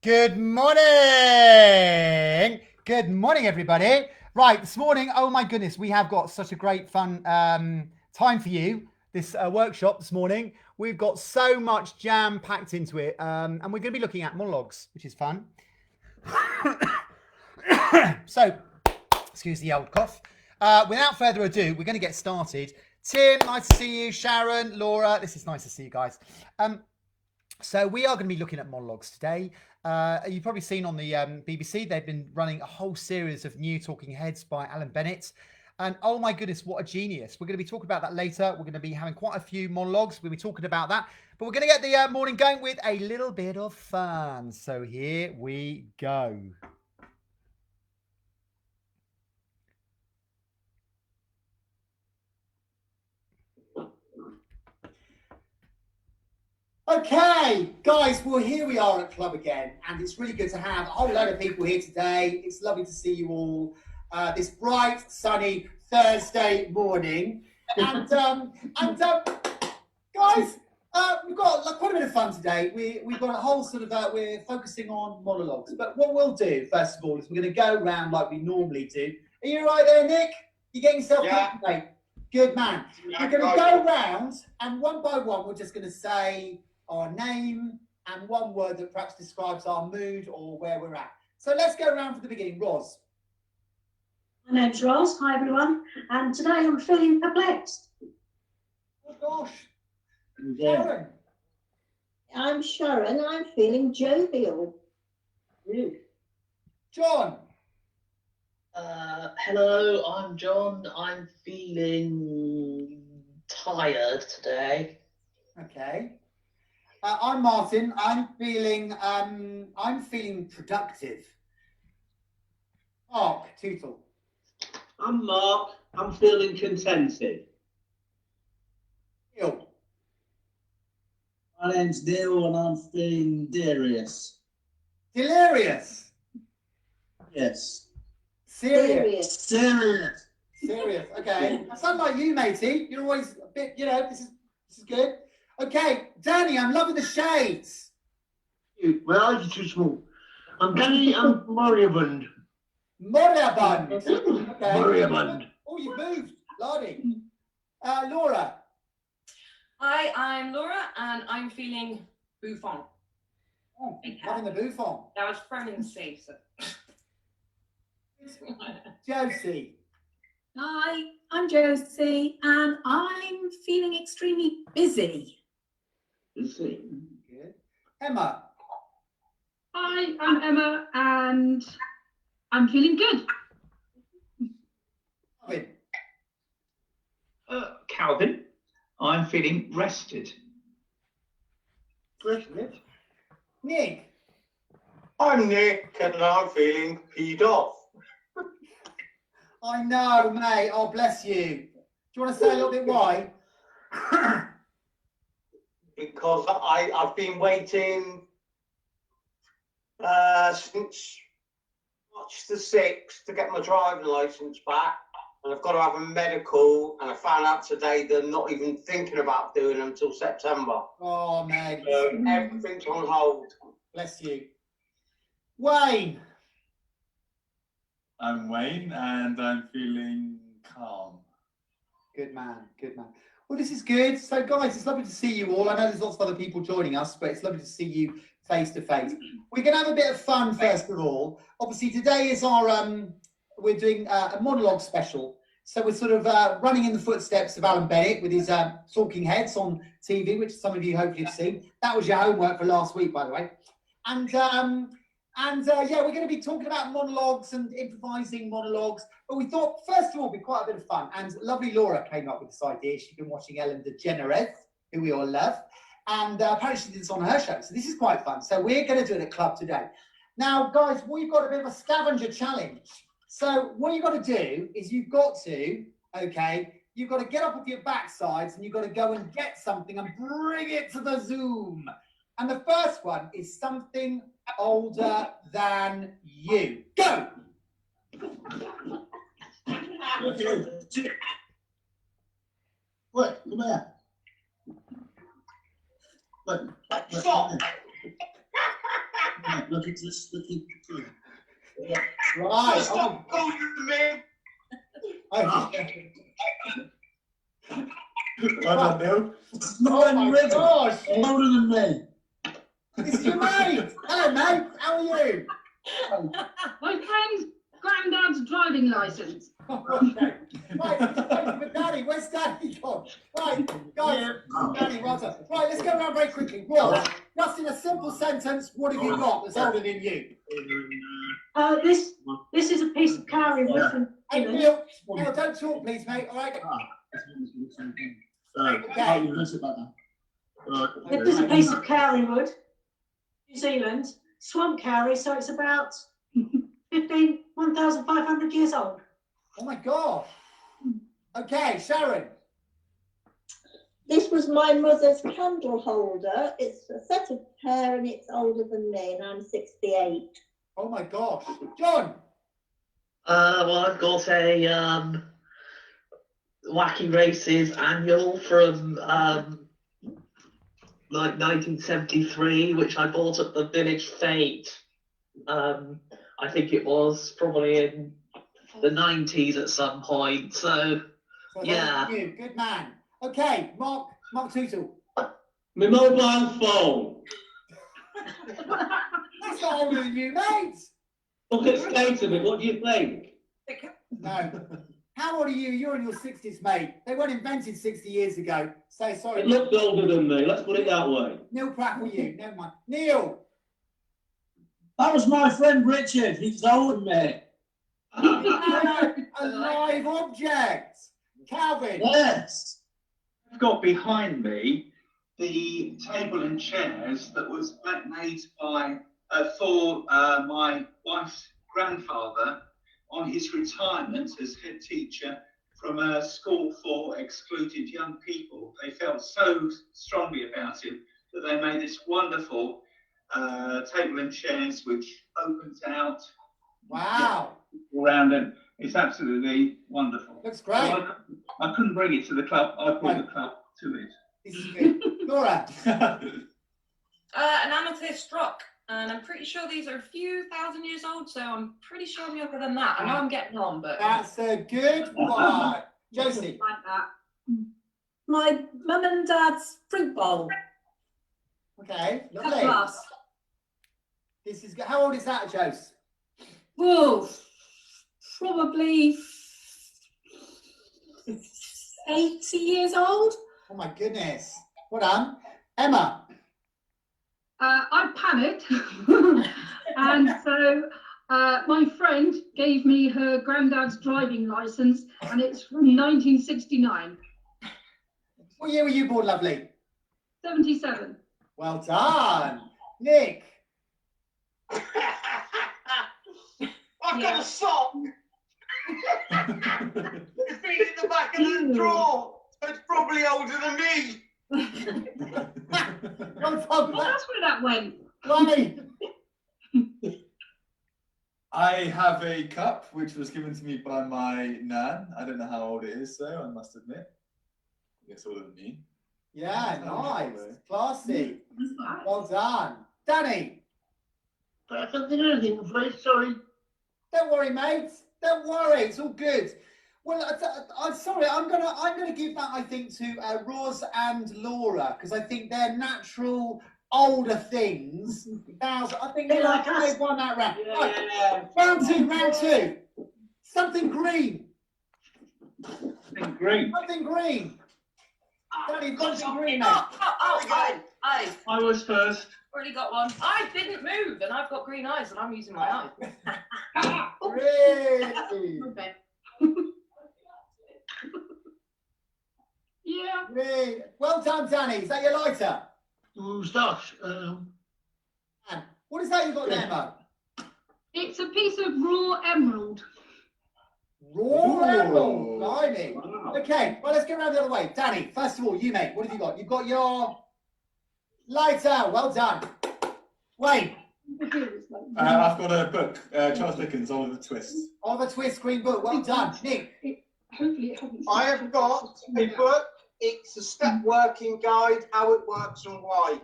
Good morning. Good morning, everybody. Right, this morning, oh my goodness, we have got such a great fun time for you. This workshop this morning, we've got so much jam packed into it, and we're going to be looking at monologues, which is fun. So, excuse the old cough. Without further ado, we're going to get started. Tim, nice to see you. Sharon, Laura, this is nice to see you guys. So we are going to be looking at monologues today. You've probably seen on the BBC, they've been running a whole series of new talking heads by Alan Bennett. And oh my goodness, what a genius. We're going to be talking about that later. We're going to be having quite a few monologues. We'll be talking about that. But we're going to get the morning going with a little bit of fun. So here we go. Okay, guys, well, here we are at Club again, and it's really good to have a whole load of people here today. It's lovely to see you all this bright, sunny Thursday morning. And guys, we've got quite a bit of fun today. We've got a whole sort of, we're focusing on monologues. But what we'll do, first of all, is we're going to go around like we normally do. Are you all right there, Nick? You getting yourself comfortable, mate? Good man. We're going to go round, and one by one, we're just going to say our name and one word that perhaps describes our mood or where we're at. So let's go around from the beginning. Ros. My name's Ros. Hi, everyone. And today I'm feeling perplexed. Oh, gosh. Sharon. I'm Sharon. I'm feeling jovial. John. Hello, I'm John. I'm feeling tired today. Okay. I'm Martin. I'm feeling productive. Mark Tootle. I'm Mark. I'm feeling contented. Neil. My name's Neil and I'm feeling delirious. Delirious. Yes. Serious. Serious. Serious. Okay. I sound like you, matey. You're always a bit, this is good. Okay, Danny, I'm loving the shades. Well, I'm too small. I'm moribund. Moribund. Okay. Moribund. Oh, you moved, Lottie. Laura. Hi, I'm Laura, and I'm feeling bouffon. Oh, loving the bouffon. That was thrown in the sea, so. Josie. Hi, I'm Josie, and I'm feeling extremely busy. Good. Emma. Hi, I'm Emma, and I'm feeling good. Calvin. Calvin, I'm feeling rested. Good. Nick. I'm Nick, and I'm feeling peed off. I know, mate. Oh, bless you. Do you want to say a little bit why? Because I've been waiting since March the 6th to get my driving licence back, and I've got to have a medical, and I found out today they're not even thinking about doing them until September. Oh, mate. So everything's on hold. Bless you. Wayne. I'm Wayne and I'm feeling calm. Good man, good man. Well, this is good. So, guys, it's lovely to see you all. I know there's lots of other people joining us, but it's lovely to see you face to face. We're going to have a bit of fun, first of all. Obviously, today is our, we're doing a monologue special. So we're sort of running in the footsteps of Alan Bennett with his Talking Heads on TV, which some of you hopefully have seen. That was your homework for last week, by the way. And yeah, we're going to be talking about monologues and improvising monologues. But we thought, first of all, it'd be quite a bit of fun. And lovely Laura came up with this idea. She's been watching Ellen DeGeneres, who we all love. And apparently she did this on her show. So this is quite fun. So we're going to do it at club today. Now, guys, we've got a bit of a scavenger challenge. So what you've got to do is you've got to get up off your backsides and you've got to go and get something and bring it to the Zoom. And the first one is something older than you. Go! What? Come here. What? Stop! Look at this. Look at this. Right. Stop calling me! Oh, Well done, Bill. oh my gosh! Older than me. This is your mate! Hello, mate. How are you? My friend's granddad's driving licence. Okay. Right, just waiting for Danny. Where's Danny gone? Right, guys. Danny, well done. Right, let's go around very quickly. Ross, just in a simple sentence, what have you got that's older than you? This is a piece of curry wood from Hey, England. Neil, don't talk, please, mate. All right. This is a piece of curry wood, New Zealand, swamp curry, so it's about 1,500 years old. Oh my gosh. Okay, Sharon. This was my mother's candle holder. It's a set of hair and it's older than me, and I'm 68. Oh my gosh. John. Well, I've got a Wacky Races annual from like 1973, which I bought at the Village Fete. I think it was probably in the 90s at some point. So yeah. You. Good man. Okay, Mark Tootle. My mobile phone. That's not older than you, mate. Look at state of it. What do you think? No. How old are you? You're in your 60s, mate. They weren't invented 60 years ago. So sorry. It looks older than me. Let's put it that way. Neil Pratt for you. Never mind. Neil. That was my friend Richard. He's older than me. A live object. Calvin. Yes. I've got behind me the table and chairs that was made by for my wife's grandfather on his retirement as head teacher from a school for excluded young people. They felt so strongly about him that they made this wonderful table and chairs which opens out. Wow. Around it. It's absolutely wonderful. Looks great. So I couldn't bring it to the club. I brought the club to it. This is good. Laura. An amethyst rock, and I'm pretty sure these are a few thousand years old, so I'm pretty sure I'm younger than that. I know I'm getting on, but That's a good one. Josie. Like that. My mum and dad's fruit bowl. Okay, A lovely. glass. This is good. How old is that, Jose? Whoa, probably 80 years old. Oh my goodness. Well done. Emma. I panicked, and so my friend gave me her granddad's driving licence, and it's from 1969. What year were you born, lovely? 77. Well done. Nick. I've got a sock. It's been in the back of the drawer. So it's probably older than me. Well done. Well, that's where that went. Ronnie. I have a cup which was given to me by my nan. I don't know how old it is, though, I must admit. I guess older than me. Yeah, nice. Classy. Well done. Danny. I can't think of anything, I'm afraid. Sorry. Don't worry, mate. Don't worry. It's all good. Well, I'm sorry. I'm gonna give that, I think, to Roz and Laura, because I think they're natural older things. I think Bit like us. they've won that round. Right. Yeah. Round two. Something green. Something green. Something green. Danny, you've got something green, mate. I was first. Already got one. I didn't move, and I've got green eyes, and I'm using my eyes. Really? Okay. Yeah. Really? Well done, Danny. Is that your lighter? Stuff. And what is that you got there, Mo? It's a piece of raw emerald. Raw emerald. Blimey. Wow. Okay, well, let's get around the other way. Danny, first of all, you, mate, what have you got? You've got your lighter. Well done. Wayne. I've got a book, Charles Dickens, Oliver Twist. Oliver Twist, Green Book. Well done. Nick. Hopefully it hasn't. I have got a book. It's a step working guide, how it works and why,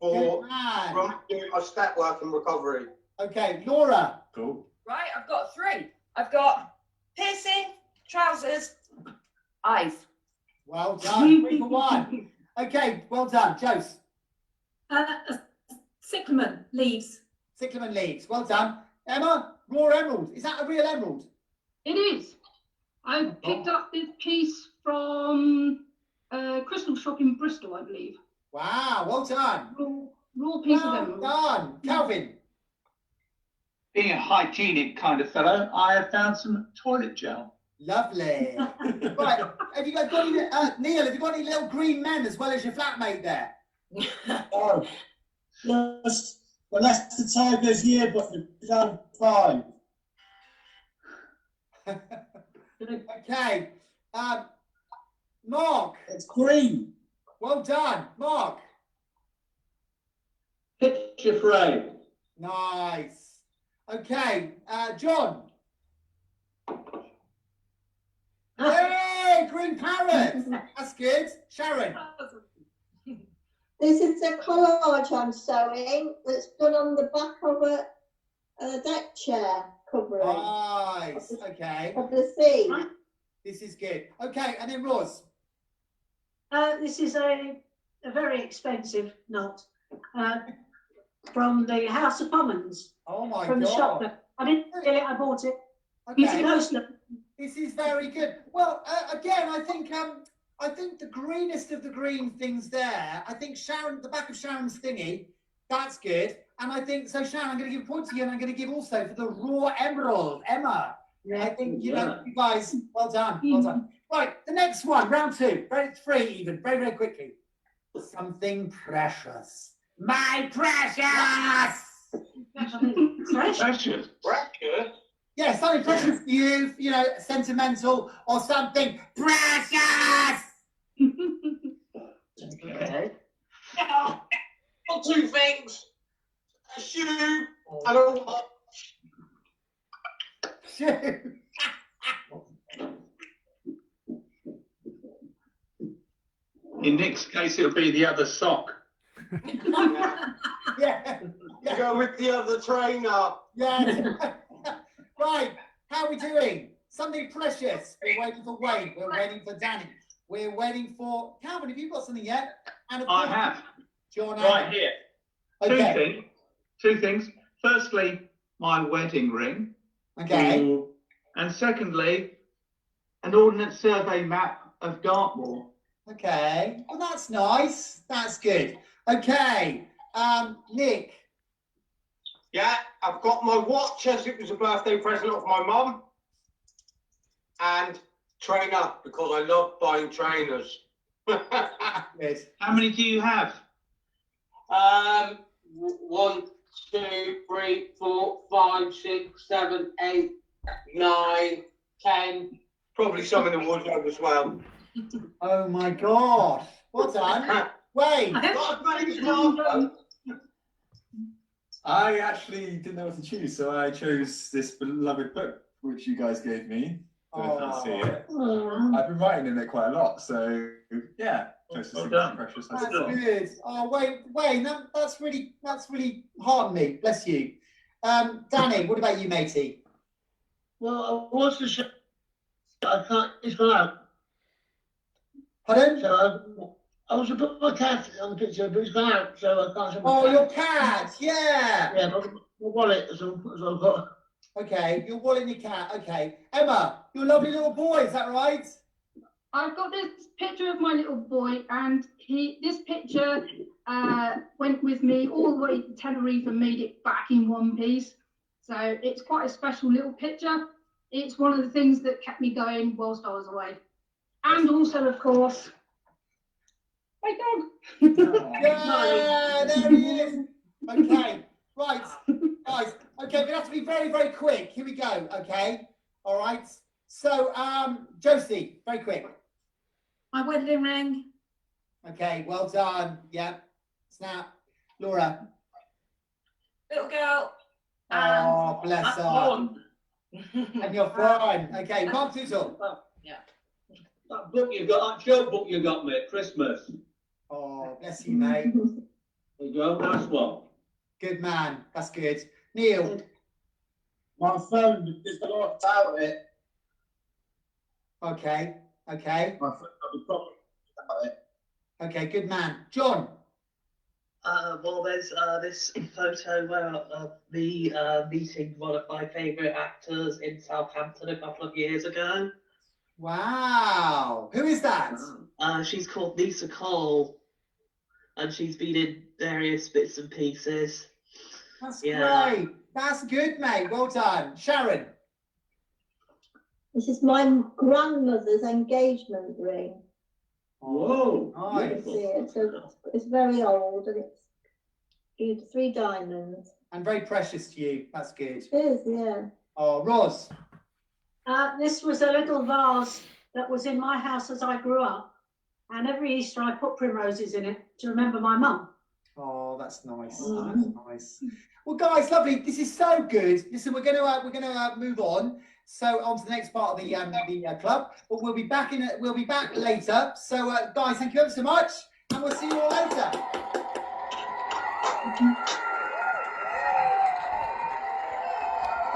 for Good man. from doing my step work and recovery. Okay, Laura. Cool. Right, I've got three. I've got piercing, trousers, eyes. Well done. 3 for 1. Okay, well done. Jose. Cyclamen leaves. Cyclamen leaves. Well done. Emma, raw emerald. Is that a real emerald? It is. I picked up this piece from a crystal shop in Bristol, I believe. Wow, well done. Raw piece of Well emerald. done. Calvin. Being a hygienic kind of fellow, I have found some toilet gel. Lovely. Right, have you got any, Neil, have you got any little green men as well as your flatmate there? Oh, yes. Well, that's the Tigers' year, but they've done fine. Okay. Mark. It's green. Well done. Mark. Picture frame. Nice. Okay. John. Hey, green parrot. That's good. Sharon. This is a collage I'm sewing that's done on the back of a deck chair covering Nice. Okay. of the sea. This is good. Okay, and then Roz. This is a very expensive knot from the House of Commons. Oh my From the shop. God. I didn't steal it, I bought it. It's a Okay. coaster. This is very good. Well, again, I think the greenest of the green things there. I think Sharon, the back of Sharon's thingy, that's good. And I think so. Sharon, I'm going to give a point to you, and I'm going to give also for the raw emerald, Emma. Yeah. I think you guys, well done, well done. Right, the next one, round 2, very free even, very very quickly. Something precious, my precious. Precious. Yeah, something precious to you, you know, sentimental or something precious. Okay. Now, got 2 things. A shoe and a watch. Shoe. In Nick's case, it'll be the other sock. Yeah. You go with the other trainer. Yeah. Right, how are we doing? Something precious. We're waiting for Wayne. We're waiting for Danny. We're waiting for Calvin. Have you got something yet? And of I course, have. John. Right here. Okay. Two things. Firstly, my wedding ring. Okay. And secondly, an Ordnance Survey map of Dartmoor. Okay. Well, that's nice. That's good. Okay. Nick. Yeah, I've got my watch as it was a birthday present of my mum. And trainer, because I love buying trainers. Good. How many do you have? 1, 2, 3, 4, 5, 6, 7, 8, 9, 10. Probably some in the wardrobe as well. Oh my gosh. Well done. Wayne. Got a pretty smartphone. I actually didn't know what to choose, so I chose this beloved book, which you guys gave me. I don't know if you see it. I've been writing in it quite a lot, so yeah. Close to something precious. That's good. Oh, Wayne, that's really hard on me. Bless you. Danny, what about you, matey? Well, I was to show I can't, it's gone out. Pardon? So I was to put my cat on the picture, but it's gone out, so I can't see my Oh, cat. your cat, yeah. Yeah, my wallet, so I've got. Okay, your wallet and your cat. Okay, Emma, your lovely little boy. Is that right? I've got this picture of my little boy, and this picture went with me all the way to Tenerife and made it back in one piece. So it's quite a special little picture. It's one of the things that kept me going whilst I was away. And also, of course, my dog. Yeah, there he is. Okay, right, guys. Okay, we have to be very, very quick. Here we go. Okay, all right. So, Josie, very quick. My wedding ring. Okay, well done. Yeah, snap. Laura. Little girl. Oh, bless That's her. one. And you're fine. Okay, Mark Tootle. Yeah. That book you got, that show book you got me at Christmas. Oh, bless you, mate. There you go, that's one. Good man. That's good. Neil. My phone, there's a lot about it. Okay. Okay. My phone got the problem about it. Okay, good man. John. Well, there's this photo where me meeting one of my favourite actors in Southampton a couple of years ago. Wow. Who is that? She's called Lisa Cole, and she's been in various bits and pieces. That's great. That's good, mate. Well done. Sharon. This is my grandmother's engagement ring. Whoa, Nice. You can see it. So it's very old, and it's 3 diamonds. And very precious to you. That's good. It is, yeah. Oh, Ros. This was a little vase that was in my house as I grew up. And every Easter I put primroses in it to remember my mum. Oh, that's nice. Mm. That's nice. Well, guys, lovely. This is so good. Listen, we're gonna move on. So on to the next part of the club. But we'll be back later. So guys, thank you ever so much, and we'll see you all later.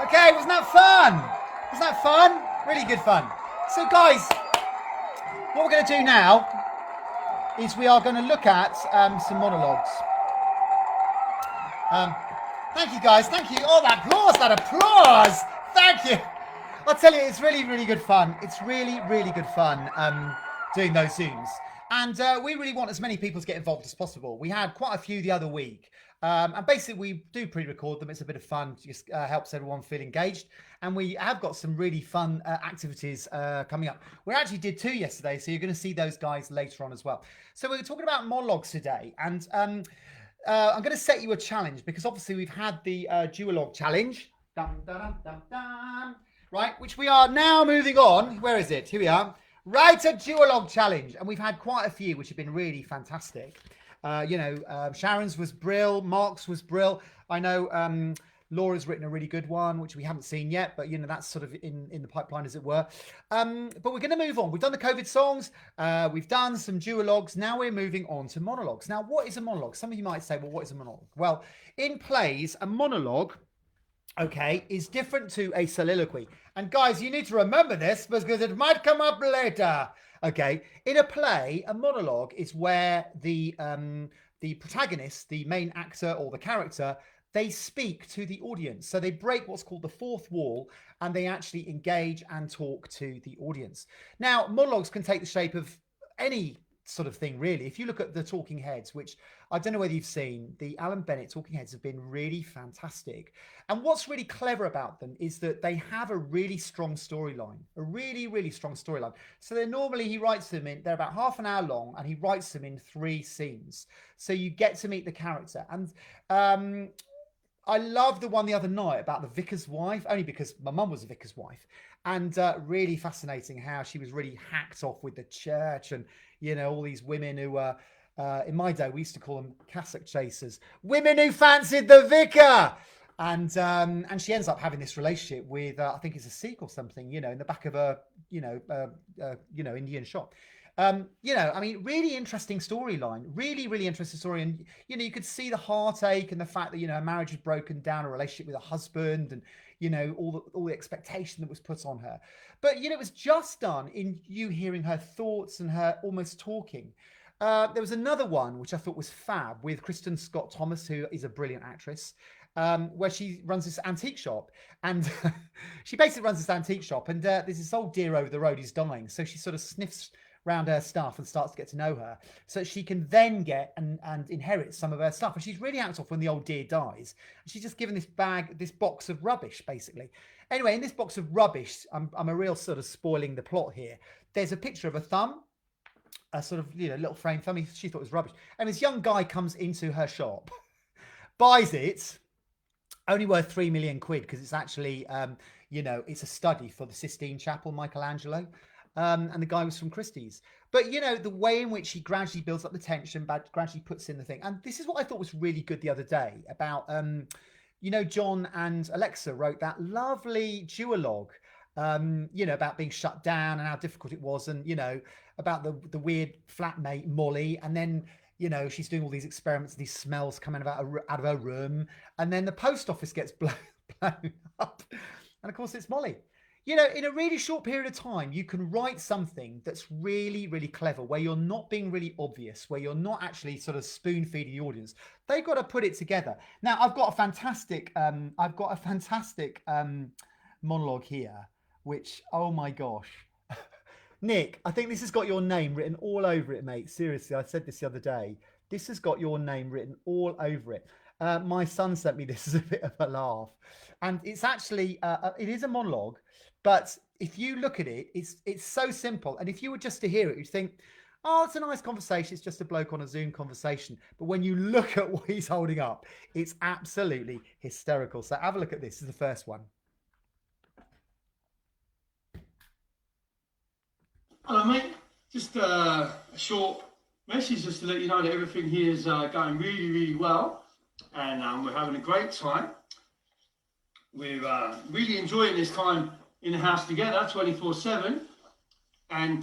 Okay, wasn't that fun? Wasn't that fun? Really good fun. So guys, what we're going to do now is we are going to look at some monologues. Thank you guys, thank you. Oh, that applause. Thank you. I'll tell you, it's really, really good fun. It's really, really good fun doing those Zooms. And we really want as many people to get involved as possible. We had quite a few the other week. And basically, we do pre-record them. It's a bit of fun. Just helps everyone feel engaged. And we have got some really fun activities coming up. We actually did 2 yesterday, so you're going to see those guys later on as well. So we're talking about monologues today. And I'm going to set you a challenge because obviously we've had the duologue challenge. Dun, dun, dun, dun, dun. Right, which we are now moving on. Where is it? Here we are. Write a duologue challenge. And we've had quite a few, which have been really fantastic. Sharon's was brill. Mark's was brill. I know Laura's written a really good one, which we haven't seen yet, but that's sort of in the pipeline, as it were. But we're going to move on. We've done the COVID songs. We've done some duologues. Now we're moving on to monologues. Now, what is a monologue? Some of you might say, well, what is a monologue? Well, in plays, a monologue, okay, is different to a soliloquy. And guys, you need to remember this because it might come up later. Okay, in a play, a monologue is where the protagonist, the main actor or the character, they speak to the audience. So they break what's called the fourth wall and they actually engage and talk to the audience. Now, monologues can take the shape of any sort of thing, really. If you look at the Talking Heads, which I don't know whether you've seen, the Alan Bennett Talking Heads have been really fantastic. And what's really clever about them is that they have a really strong storyline, a really, really strong storyline. So he writes them in, they're about half an hour long, and he writes them in 3 scenes. So you get to meet the character. And I loved the one the other night about the vicar's wife, only because my mum was a vicar's wife. And really fascinating how she was really hacked off with the church and, all these women who were, in my day, we used to call them cassock chasers. Women who fancied the vicar. And she ends up having this relationship with, I think it's a Sikh or something, in the back of a, Indian shop. You know, I mean, really interesting storyline, really interesting story. And, you know, you could see the heartache and the fact that, you know, a marriage had broken down, a relationship with a husband, and, you know, all the expectation that was put on her. But, you know, it was just done in you hearing her thoughts and her almost talking. There was another one which I thought was fab with Kristen Scott Thomas, who is a brilliant actress, where she runs this antique shop, and she basically runs this antique shop, and there's this old dear over the road who's dying, so she sort of sniffs around her stuff and starts to get to know her, so she can then get and inherit some of her stuff. And she's really hacked off when the old dear dies. She's just given this box of rubbish, basically. Anyway, in this box of rubbish, I'm a real sort of spoiling the plot here. There's a picture of a thumb, a sort of, you know, little frame thumb. She thought it was rubbish. And this young guy comes into her shop, buys it, only worth 3 million quid, because it's actually, you know, it's a study for the Sistine Chapel, Michelangelo. And the guy was from Christie's. But, you know, the way in which he gradually builds up the tension, but gradually puts in the thing. And this is what I thought was really good the other day about, you know, John and Alexa wrote that lovely duologue, you know, about being shut down and how difficult it was. And, you know, about the weird flatmate, Molly. And then, you know, she's doing all these experiments, these smells coming out of her room. And then the post office gets blown up. And of course, it's Molly. You know, in a really short period of time, you can write something that's really clever, where you're not being really obvious, where you're not actually sort of spoon feeding the audience. They've got to put it together. Now, I've got a fantastic monologue here, which, oh my gosh. Nick, I think this has got your name written all over it, mate. Seriously, I said this the other day. This has got your name written all over it. My son sent me this as a bit of a laugh. And it's actually, it is a monologue. But if you look at it, it's so simple. And if you were just to hear it, you'd think, oh, it's a nice conversation. It's just a bloke on a Zoom conversation. But when you look at what he's holding up, it's absolutely hysterical. So have a look at this. This is the first one. Hello, mate. Just a short message just to let you know that everything here is going really well. And we're having a great time. We're really enjoying this time in the house together 24/7, and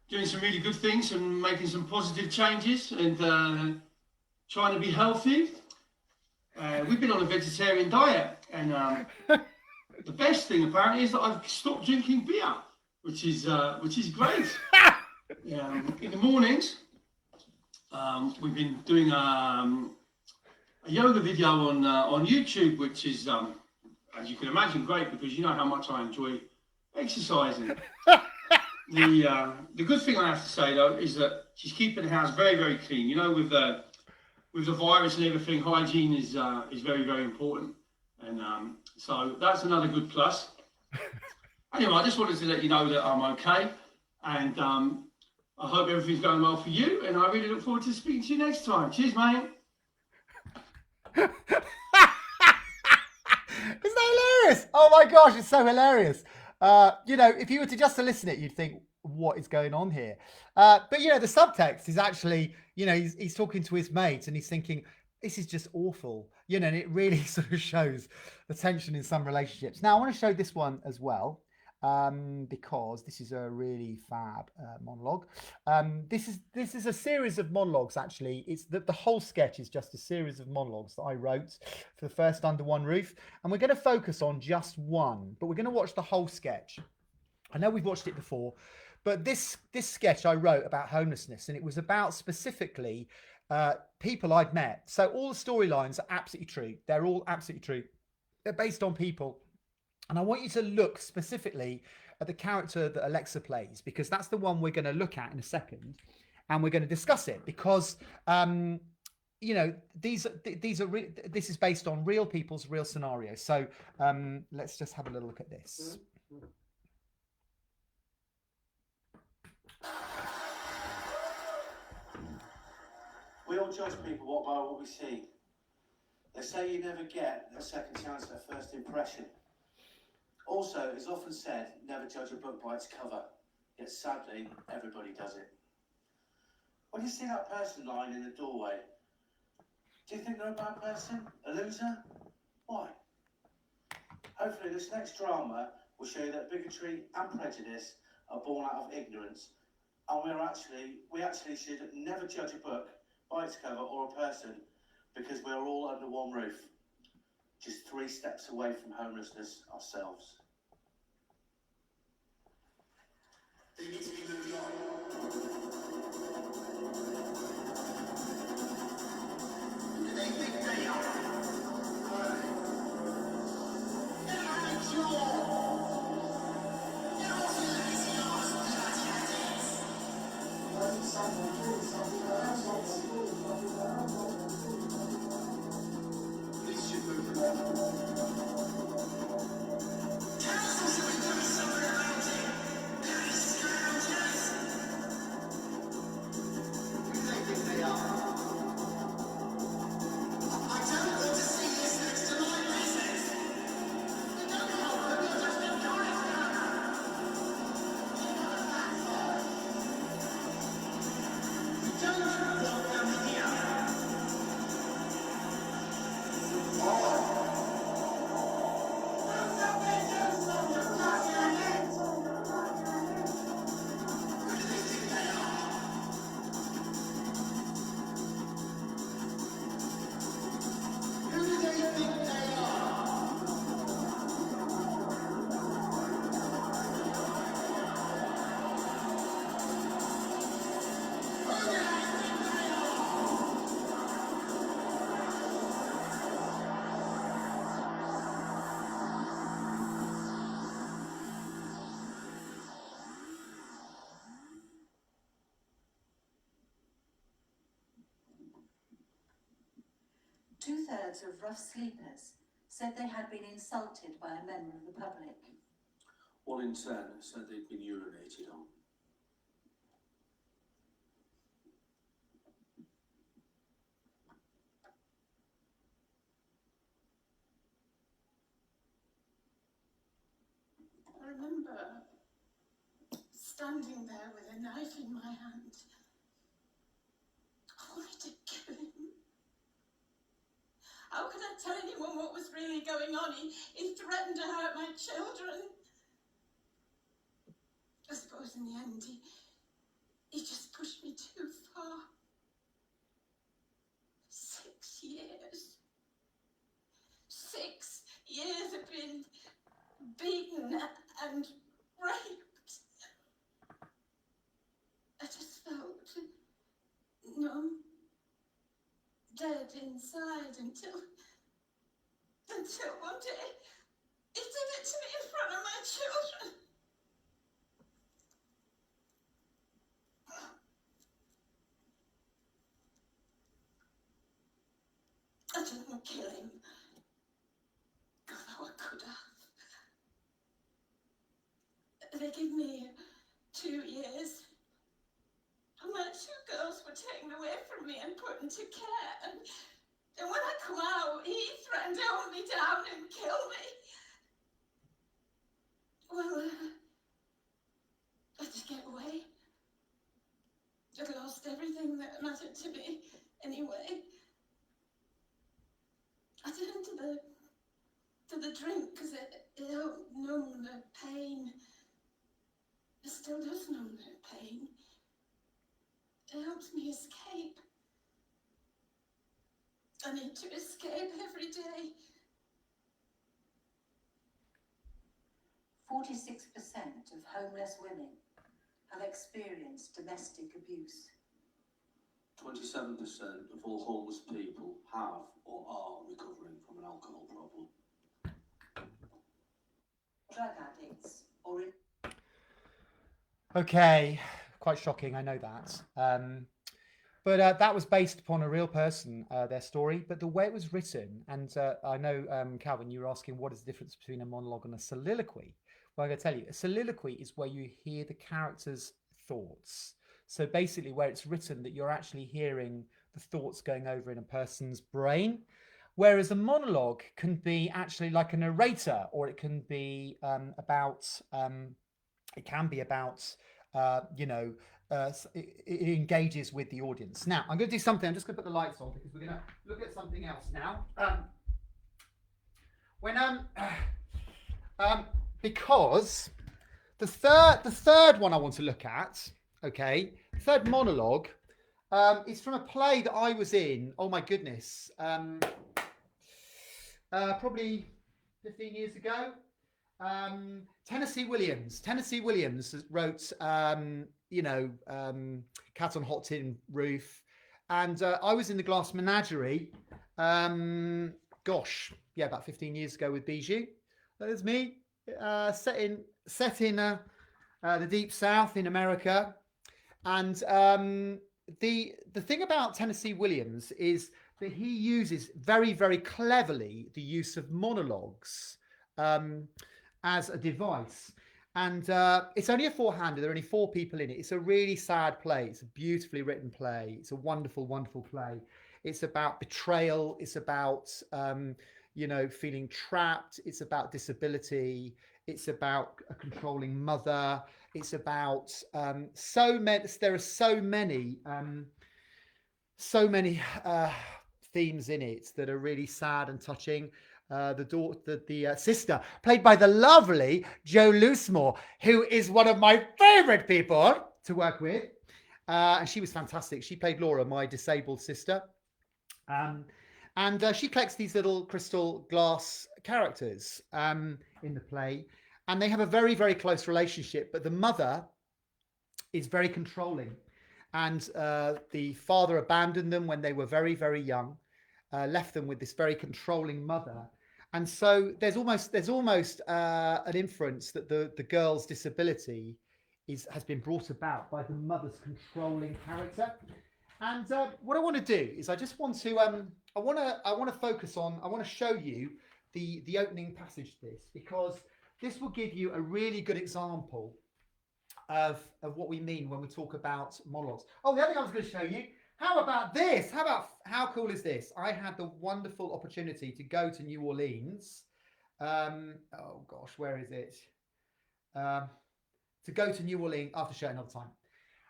doing some really good things and making some positive changes and trying to be healthy. We've been on a vegetarian diet, and the best thing apparently is that I've stopped drinking beer, which is great. In the mornings, we've been doing a yoga video on YouTube, which is as you can imagine, great, because you know how much I enjoy exercising. The good thing I have to say though is that she's keeping the house very clean. You know, with the virus and everything, hygiene is very important, and so that's another good plus. Anyway, I just wanted to let you know that I'm okay, and I hope everything's going well for you, and I really look forward to speaking to you next time. Cheers, mate. Isn't that hilarious? Oh my gosh, it's so hilarious. You know, if you were to just to listen to it, you'd think, what is going on here? But you know, the subtext is actually, you know, he's talking to his mate and he's thinking, this is just awful. You know, and it really sort of shows the tension in some relationships. Now, I want to show this one as well, because this is a really fab monologue. This is a series of monologues, actually. It's the whole sketch is just a series of monologues that I wrote for the first Under One Roof, and we're going to focus on just one, but we're going to watch the whole sketch. I know we've watched it before, but this sketch I wrote about homelessness, and it was about specifically people I'd met. So all the storylines are absolutely true. They're all absolutely true. They're based on people. And I want you to look specifically at the character that Alexa plays, because that's the one we're going to look at in a second, and we're going to discuss it because, you know, this is based on real people's real scenarios. So let's just have a little look at this. We all judge people by what we see. They say you never get a second chance at a first impression. Also, it's often said, never judge a book by its cover, yet sadly, everybody does it. When you see that person lying in the doorway, do you think they're a bad person? A loser? Why? Hopefully this next drama will show you that bigotry and prejudice are born out of ignorance, and we actually should never judge a book by its cover or a person, because we're all under one roof, just 3 steps away from homelessness ourselves. Two-thirds of rough sleepers said they had been insulted by a member of the public. 1 in 10 said they'd been urinated on. I remember standing there with a knife in my hand. I wanted to kill him. How could I tell anyone what was really going on? He threatened to hurt my children. I suppose in the end he just pushed me too far. 6 years. 6 years of being beaten and raped. I just felt numb, dead inside until one day he did it to me in front of my children. I didn't kill him, although I could have. They gave me 2 years. And my 2 girls were taken away from me and put into care. And when I come out, he threatened to hunt me down and kill me. Well, I had to get away. I'd lost everything that mattered to me anyway. I turned to the drink because it helped numb the pain. It still does numb the pain. It helps me escape. I need to escape every day. 46% of homeless women have experienced domestic abuse. 27% of all homeless people have or are recovering from an alcohol problem. Drug addicts or Okay, quite shocking, I know that. But that was based upon a real person, their story. But the way it was written, and I know, Calvin, you were asking what is the difference between a monologue and a soliloquy. Well, I'm going to tell you, a soliloquy is where you hear the character's thoughts. So basically where it's written that you're actually hearing the thoughts going over in a person's brain. Whereas a monologue can be actually like a narrator, or it can be about, it engages with the audience. Now, I'm going to do something. I'm just going to put the lights on because we're going to look at something else now. Because The third one I want to look at, okay, the third monologue, is from a play that I was in. Oh my goodness, probably 15 years ago. Tennessee Williams wrote, Cat on Hot Tin Roof, and I was in the Glass Menagerie. About 15 years ago with Bijou. That is me, set in the Deep South in America. And the thing about Tennessee Williams is that he uses very, very cleverly the use of monologues as a device. And it's only a four-hander. There are only four people in it. It's a really sad play. It's a beautifully written play. It's a wonderful, wonderful play. It's about betrayal. It's about, feeling trapped. It's about disability. It's about a controlling mother. It's about there are so many themes in it that are really sad and touching. The sister, played by the lovely Jo Loosemore, who is one of my favourite people to work with. And she was fantastic. She played Laura, my disabled sister. And she collects these little crystal glass characters in the play. And they have a very, very close relationship. But the mother is very controlling. And the father abandoned them when they were very, very young, left them with this very controlling mother. And so there's almost an inference that the girl's disability has been brought about by the mother's controlling character. And what I want to do is I just want to I want to show you the opening passage to this, because this will give you a really good example of what we mean when we talk about monologues. Oh, the other thing I was going to show you. How about this? How cool is this? I had the wonderful opportunity to go to New Orleans. Oh gosh, where is it? To go to New Orleans after show another time.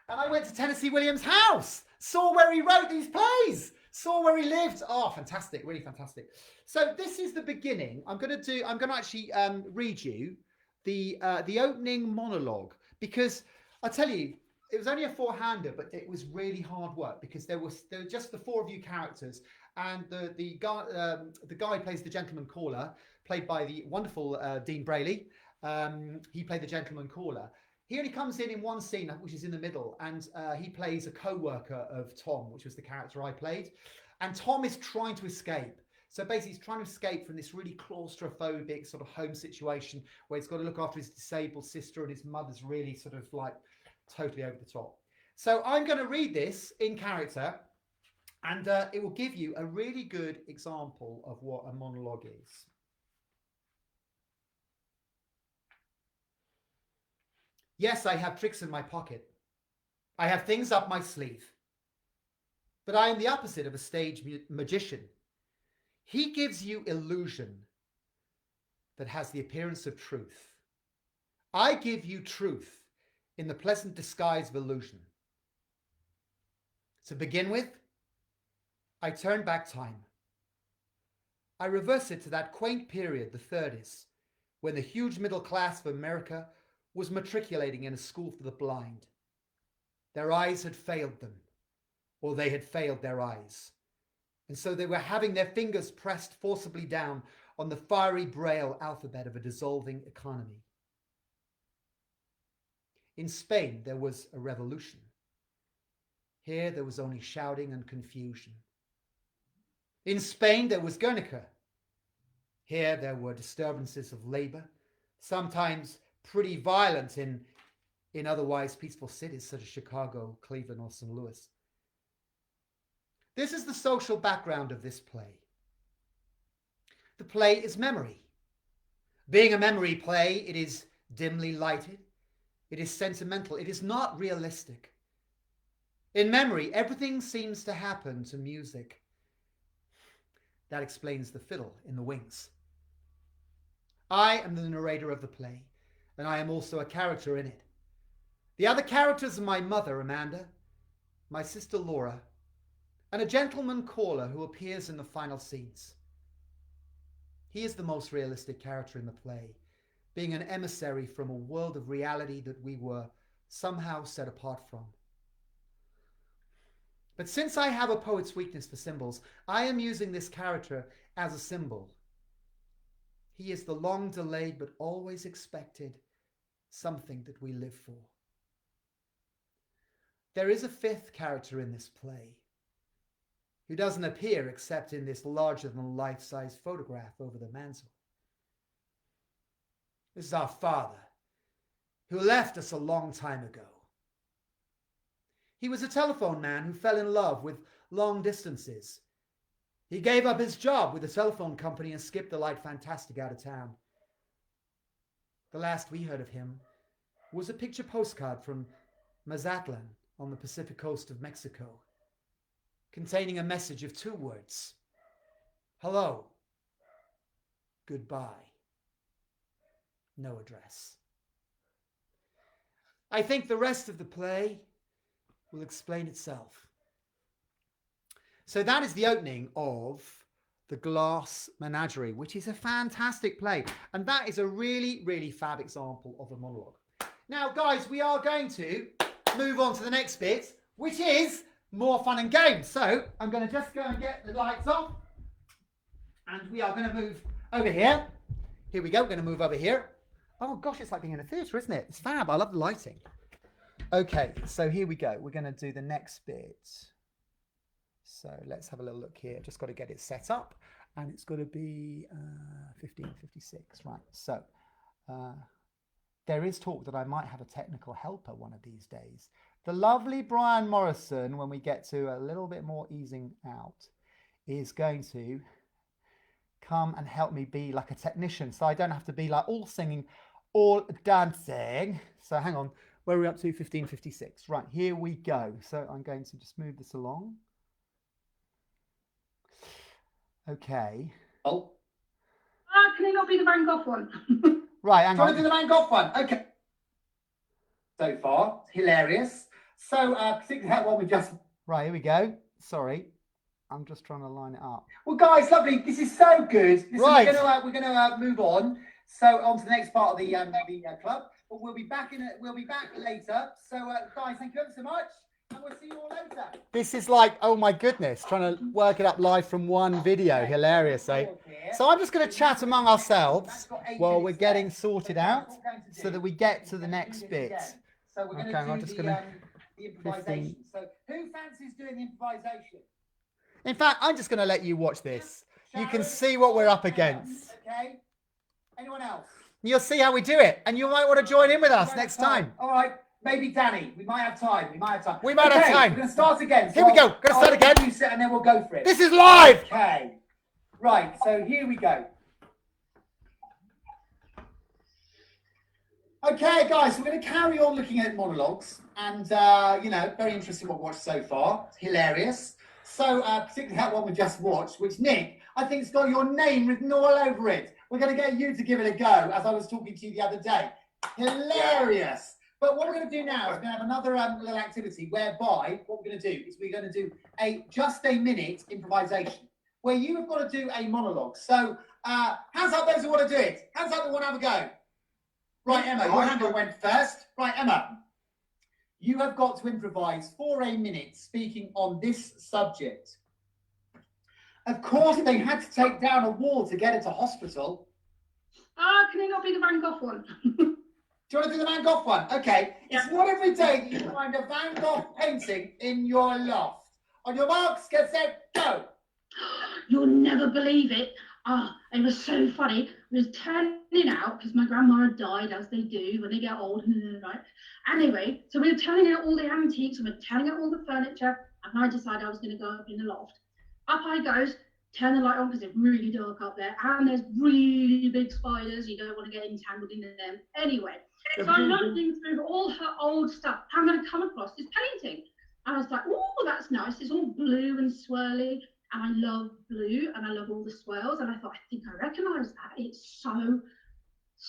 And I went to Tennessee Williams' house, saw where he wrote these plays, saw where he lived. Oh, fantastic, really fantastic. So this is the beginning. I'm going to actually read you the opening monologue, because I tell you, it was only a four-hander, but it was really hard work, because there were just the four of you characters, and the guy who plays the gentleman caller, played by the wonderful Dean Brayley. He played the gentleman caller. He only comes in one scene, which is in the middle, and he plays a co-worker of Tom, which was the character I played. And Tom is trying to escape. So basically, he's trying to escape from this really claustrophobic sort of home situation where he's got to look after his disabled sister, and his mother's really sort of like totally over the top. So I'm going to read this in character, and it will give you a really good example of what a monologue is. Yes, I have tricks in my pocket. I have things up my sleeve. But I am the opposite of a stage magician. He gives you illusion that has the appearance of truth. I give you truth in the pleasant disguise of illusion. To begin with, I turn back time. I reverse it to that quaint period, the 30s, when the huge middle class of America was matriculating in a school for the blind. Their eyes had failed them, or they had failed their eyes. And so they were having their fingers pressed forcibly down on the fiery braille alphabet of a dissolving economy. In Spain, there was a revolution. Here, there was only shouting and confusion. In Spain, there was Guernica. Here, there were disturbances of labor, sometimes pretty violent in otherwise peaceful cities such as Chicago, Cleveland, or St. Louis. This is the social background of this play. The play is memory. Being a memory play, it is dimly lighted. It is sentimental. It is not realistic. In memory, everything seems to happen to music. That explains the fiddle in the wings. I am the narrator of the play, and I am also a character in it. The other characters are my mother, Amanda, my sister, Laura, and a gentleman caller who appears in the final scenes. He is the most realistic character in the play being an emissary from a world of reality that we were somehow set apart from. But since I have a poet's weakness for symbols, I am using this character as a symbol. He is the long delayed but always expected something that we live for. There is a fifth character in this play who doesn't appear except in this larger than life-size photograph over the mantel. This is our father, who left us a long time ago. He was a telephone man who fell in love with long distances. He gave up his job with the telephone company and skipped the light fantastic out of town. The last we heard of him was a picture postcard from Mazatlan on the Pacific coast of Mexico, containing a message of 2 words: hello, goodbye, no address. I think the rest of the play will explain itself. So that is the opening of The Glass Menagerie, which is a fantastic play. And that is a really, really fab example of a monologue. Now, guys, we are going to move on to the next bit, which is more fun and games. So I'm going to just go and get the lights off. And we are going to move over here. Here we go. We're going to move over here. Oh, gosh, it's like being in a theatre, isn't it? It's fab. I love the lighting. Okay, so here we go. We're going to do the next bit. So let's have a little look here. Just got to get it set up. And it's got to be 15:56. Right, so there is talk that I might have a technical helper one of these days. The lovely Brian Morrison, when we get to a little bit more easing out, is going to come and help me be like a technician. So I don't have to be like all singing, all dancing. So hang on. Where are we up to? 15:56. Right, here we go. So I'm going to just move this along. Okay. Oh. Can it not be the Van Gogh one? Right, hang on. Trying to do the Van Gogh one. Okay. So far, hilarious. So, particularly that one we just... Right, here we go. Sorry. I'm just trying to line it up. Well, guys, lovely. This is so good. Listen, right. We're gonna move on. So on to the next part of the club. But we'll be back later. So, guys, thank you ever so much. And we'll see you all later. This is like, oh my goodness, trying to work it up live from one video. Hilarious, eh? So I'm just going to chat among ourselves while we're getting sorted out so that we get to the next bit. So we're going to do the improvisation. So who fancies doing the improvisation? In fact, I'm just going to let you watch this. You can see what we're up against. Okay. Anyone else? You'll see how we do it. And you might want to join in with us next time. All right. Maybe Danny. We might have time. We might have time. We're going to start again. Here we go. Going to start again. And then we'll go for it. This is live. Okay. Right. So here we go. Okay, guys. We're going to carry on looking at monologues. And, very interesting what we watched so far. It's hilarious. So, particularly that one we just watched, which, Nick, I think it's got your name written all over it. We're going to get you to give it a go, as I was talking to you the other day. Hilarious. But what we're going to do now is we're going to have another little activity whereby what we're going to do is we're going to do just a minute improvisation where you have got to do a monologue. So hands up those who want to do it. Hands up who want to have a go. Right, Emma, your hand went first. Right, Emma, you have got to improvise for a minute speaking on this subject. Of course, they had to take down a wall to get it to hospital. Can it not be the Van Gogh one? Do you want to do the Van Gogh one? Okay. Yeah. It's not every day that you find a Van Gogh painting in your loft. On your marks, get set, go. You'll never believe it. It was so funny. I was turning out because my grandma had died, as they do when they get old. Right? Anyway, so we were turning out all the antiques, we were turning out all the furniture, and I decided I was going to go up in the loft. Up I goes, turn the light on because it's really dark up there, and there's really big spiders. You don't want to get entangled in them. Anyway, so I'm looking through all her old stuff. I'm going to come across this painting. And I was like, oh, that's nice. It's all blue and swirly. And I love blue and I love all the swirls. And I thought, I think I recognise that. It's so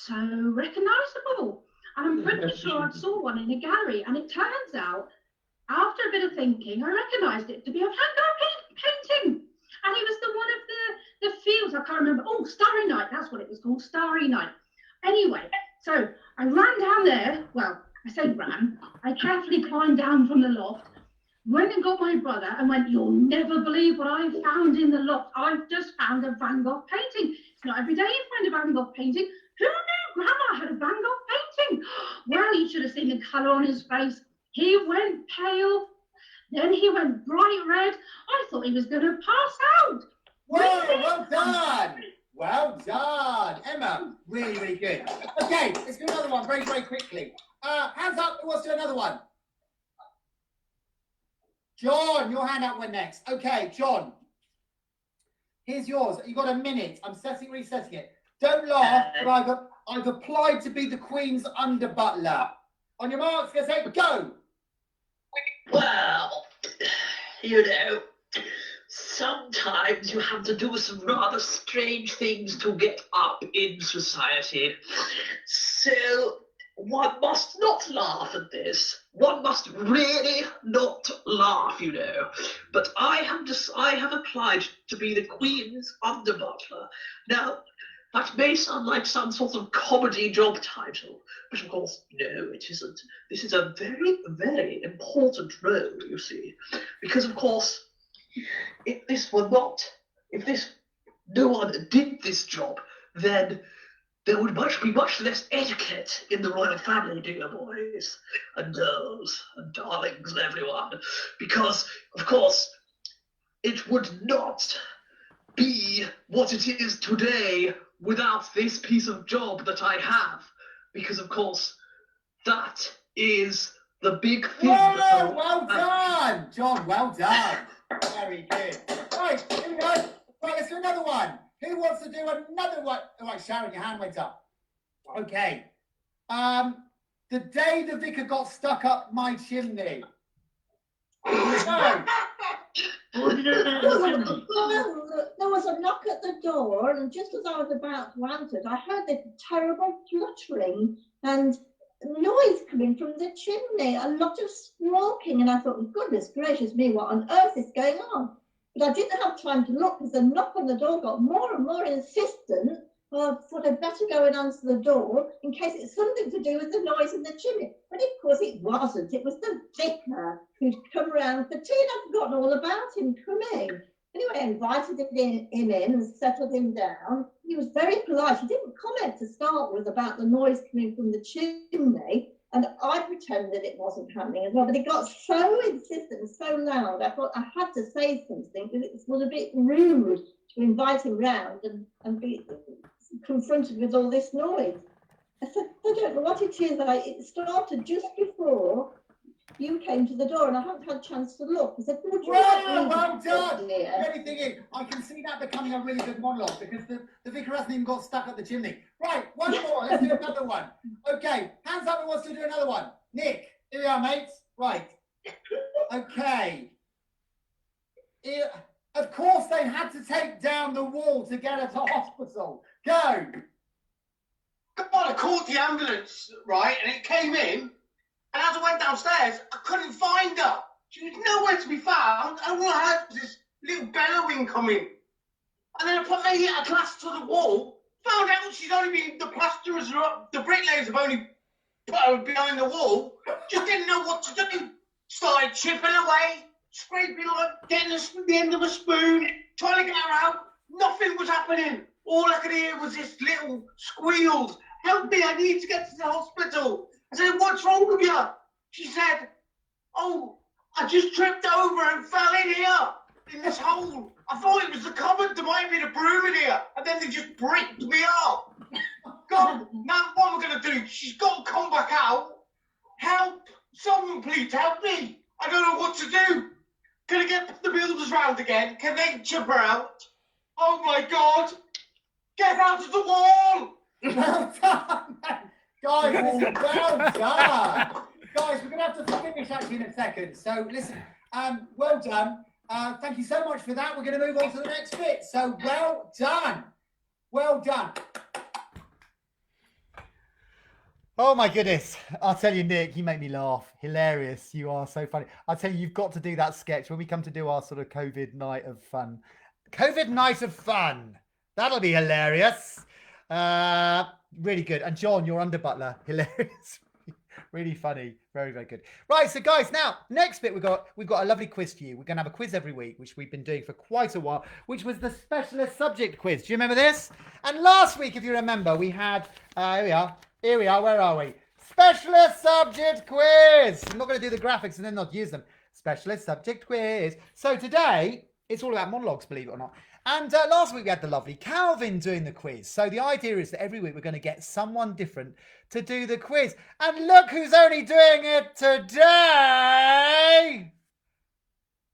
recognisable. And I'm pretty sure I saw one in a gallery. And it turns out, after a bit of thinking, I recognised it to be a Van Gogh painting. And it was the one of the fields. I can't remember. Oh, Starry Night. That's what it was called. Starry Night. Anyway, so I ran down there. Well, I say ran. I carefully climbed down from the loft, went and got my brother and went, "You'll never believe what I found in the loft. I've just found a Van Gogh painting. It's not every day you find a Van Gogh painting. Who knew Grandma had a Van Gogh painting?" Well, you should have seen the colour on his face. He went pale, then he went bright red. I thought he was going to pass out. Whoa, well done. Well done. Emma, really, really good. Okay, let's do another one very, very quickly. Hands up, who wants to do another one? John, your hand up went next. Okay, John. Here's yours. You've got a minute. I'm resetting it. Don't laugh, but I've applied to be the Queen's under butler. On your marks, get set, go. Well, you know, sometimes you have to do some rather strange things to get up in society. So one must not laugh at this. One must really not laugh, you know. But I have applied to be the Queen's under butler. Now, that may sound like some sort of comedy job title, but of course, no, it isn't. This is a very, very important role, you see, because of course, if no one did this job, then there would be much less etiquette in the royal family, dear boys and girls and darlings and everyone, because of course, it would not be what it is today without this piece of job that I have, because of course that is the big thing. Whoa, well done, John. Well done. Very good. Right, here we go. Right, let's do another one. Who wants to do another one? All right, Sharon, your hand went up. Okay. The day the vicar got stuck up my chimney. No. There was a knock at the door, and just as I was about to answer it, I heard this terrible fluttering and noise coming from the chimney, a lot of squawking, and I thought, goodness gracious me, what on earth is going on? But I didn't have time to look because the knock on the door got more and more insistent. I thought I'd better go and answer the door in case it's something to do with the noise in the chimney. But of course it wasn't. It was the vicar who'd come round for tea, and I'd forgotten all about him coming. Anyway, I invited him in and settled him down. He was very polite. He didn't comment to start with about the noise coming from the chimney, and I pretended it wasn't happening as well. But it got so insistent and so loud, I thought I had to say something because it was a bit rude to invite him round and be confronted with all this noise. I said, I don't know what it is. It started just before you came to the door, and I haven't had a chance to look. I said, would you like me well to done. sit here? The only thing is, I can see that becoming a really good monologue because the vicar hasn't even got stuck at the chimney. Right, one more. Let's do another one. Okay, hands up who wants to do another one. Nick, here we are, mates. Right. Okay. Of course, they had to take down the wall to get her to hospital. Go. God, I called the ambulance, right, and it came in. And as I went downstairs, I couldn't find her. She was nowhere to be found. And all I heard was this little bellowing coming. And then I put my glass to the wall, found out she's only been, the plasterers are up, the bricklayers have only put her behind the wall. Just didn't know what to do. Started chipping away, scraping like getting the end of a spoon, trying to get her out. Nothing was happening. All I could hear was this little squeals. Help me, I need to get to the hospital. I said, what's wrong with you? She said, oh, I just tripped over and fell in here, in this hole. I thought it was the cupboard, there might be a broom in here. And then they just bricked me up. God, now what am I going to do? She's got to come back out. Help, someone please help me. I don't know what to do. Can I get the builders round again? Can they chip her out? Oh my God, get out of the wall. Well done. Guys, listen, well done. Guys, we're going to have to finish actually in a second. So listen, well done. Thank you so much for that. We're going to move on to the next bit. So well done. Well done. Oh my goodness. I'll tell you, Nick, you make me laugh. Hilarious. You are so funny. I'll tell you, you've got to do that sketch when we come to do our sort of COVID night of fun. COVID night of fun. That'll be hilarious. really good. And John, your under butler, hilarious. Really funny. Very, very good. Right, so guys, now next bit we've got a lovely quiz for you. We're gonna have a quiz every week, which we've been doing for quite a while, which was the specialist subject quiz. Do you remember this? And last week, if you remember, we had here we are, where are we? Specialist subject quiz. I'm not gonna do the graphics and then not use them. Specialist subject quiz. So today it's all about monologues, believe it or not. And last week we had the lovely Calvin doing the quiz. So the idea is that every week we're going to get someone different to do the quiz. And look who's only doing it today!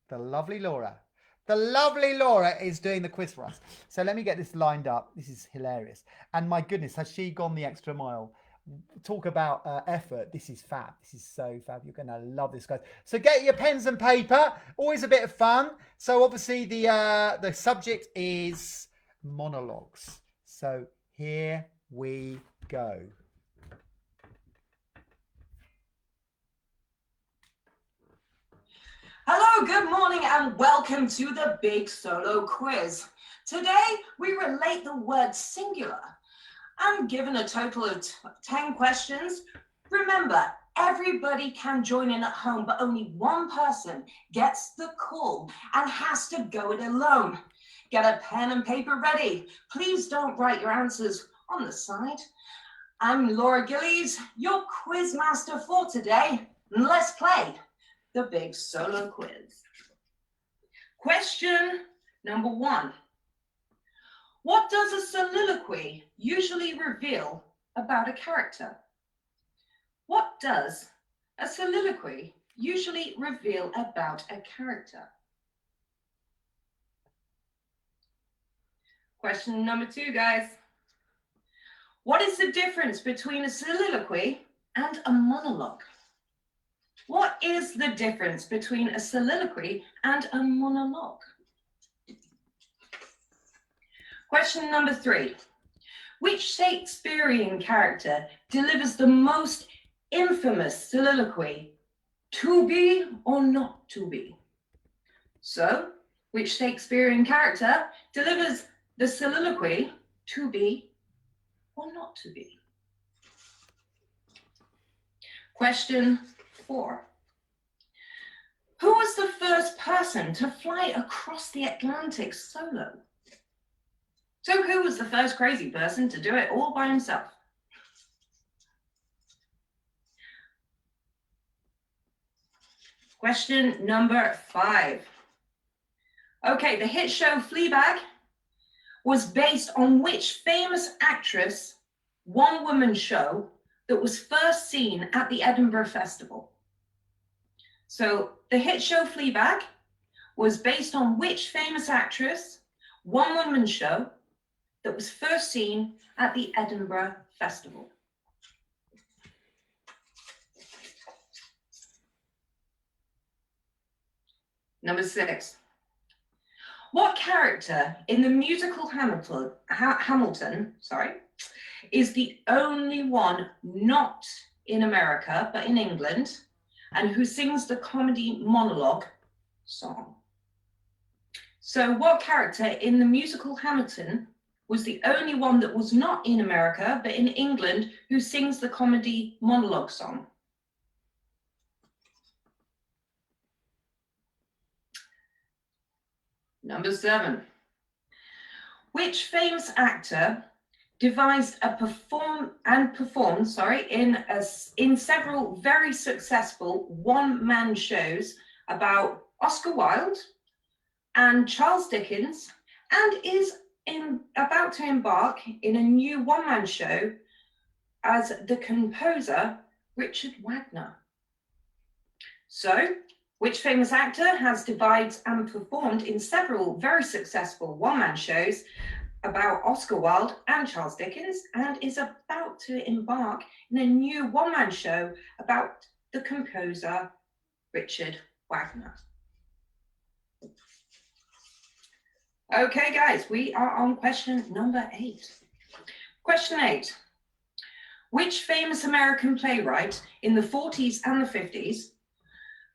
The lovely Laura. The lovely Laura is doing the quiz for us. So let me get this lined up. This is hilarious. And my goodness, has she gone the extra mile? Talk about effort. This is fab. This is so fab. You're going to love this, guys. So get your pens and paper. Always a bit of fun. So obviously the subject is monologues. So here we go. Hello, good morning, and welcome to the Big Solo Quiz. Today, we relate the word singular. I'm given a total of 10 questions. Remember, everybody can join in at home, but only one person gets the call and has to go it alone. Get a pen and paper ready. Please don't write your answers on the side. I'm Laura Gillies, your quiz master for today. Let's play the Big Solo Quiz. Question number 1. What does a soliloquy usually reveal about a character? What does a soliloquy usually reveal about a character? Question number 2, guys. What is the difference between a soliloquy and a monologue? What is the difference between a soliloquy and a monologue? Question number 3. Which Shakespearean character delivers the most infamous soliloquy, to be or not to be? So, which Shakespearean character delivers the soliloquy, to be or not to be? Question 4. Who was the first person to fly across the Atlantic solo? So who was the first crazy person to do it all by himself? Question number 5. Okay, the hit show Fleabag was based on which famous actress one-woman show that was first seen at the Edinburgh Festival? So the hit show Fleabag was based on which famous actress one-woman show that was first seen at the Edinburgh Festival? Number 6. What character in the musical Hamilton, is the only one not in America but in England and who sings the comedy monologue song? So what character in the musical Hamilton was the only one that was not in America but in England who sings the comedy monologue song? Number 7. Which famous actor devised performed in several very successful one-man shows about Oscar Wilde and Charles Dickens, and is about to embark in a new one-man show as the composer Richard Wagner? So, which famous actor has devised and performed in several very successful one-man shows about Oscar Wilde and Charles Dickens, and is about to embark in a new one-man show about the composer Richard Wagner? Okay, guys, we are on question number 8. Question 8. Which famous American playwright in the 40s and the 50s,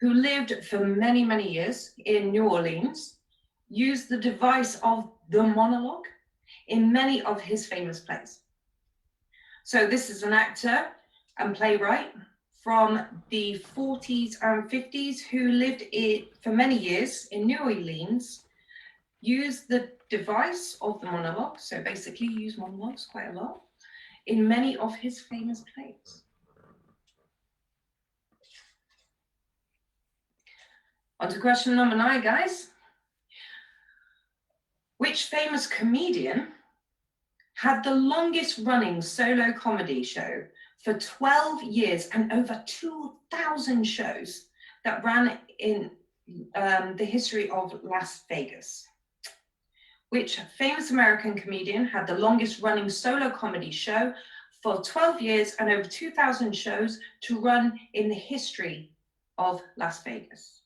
who lived for many, many years in New Orleans, used the device of the monologue in many of his famous plays? So this is an actor and playwright from the 40s and 50s who lived for many years in New Orleans, used the device of the monologue, so basically used monologues quite a lot, in many of his famous plays. On to question number 9, guys. Which famous comedian had the longest running solo comedy show for 12 years and over 2,000 shows that ran in the history of Las Vegas? Which famous American comedian had the longest running solo comedy show for 12 years and over 2,000 shows to run in the history of Las Vegas?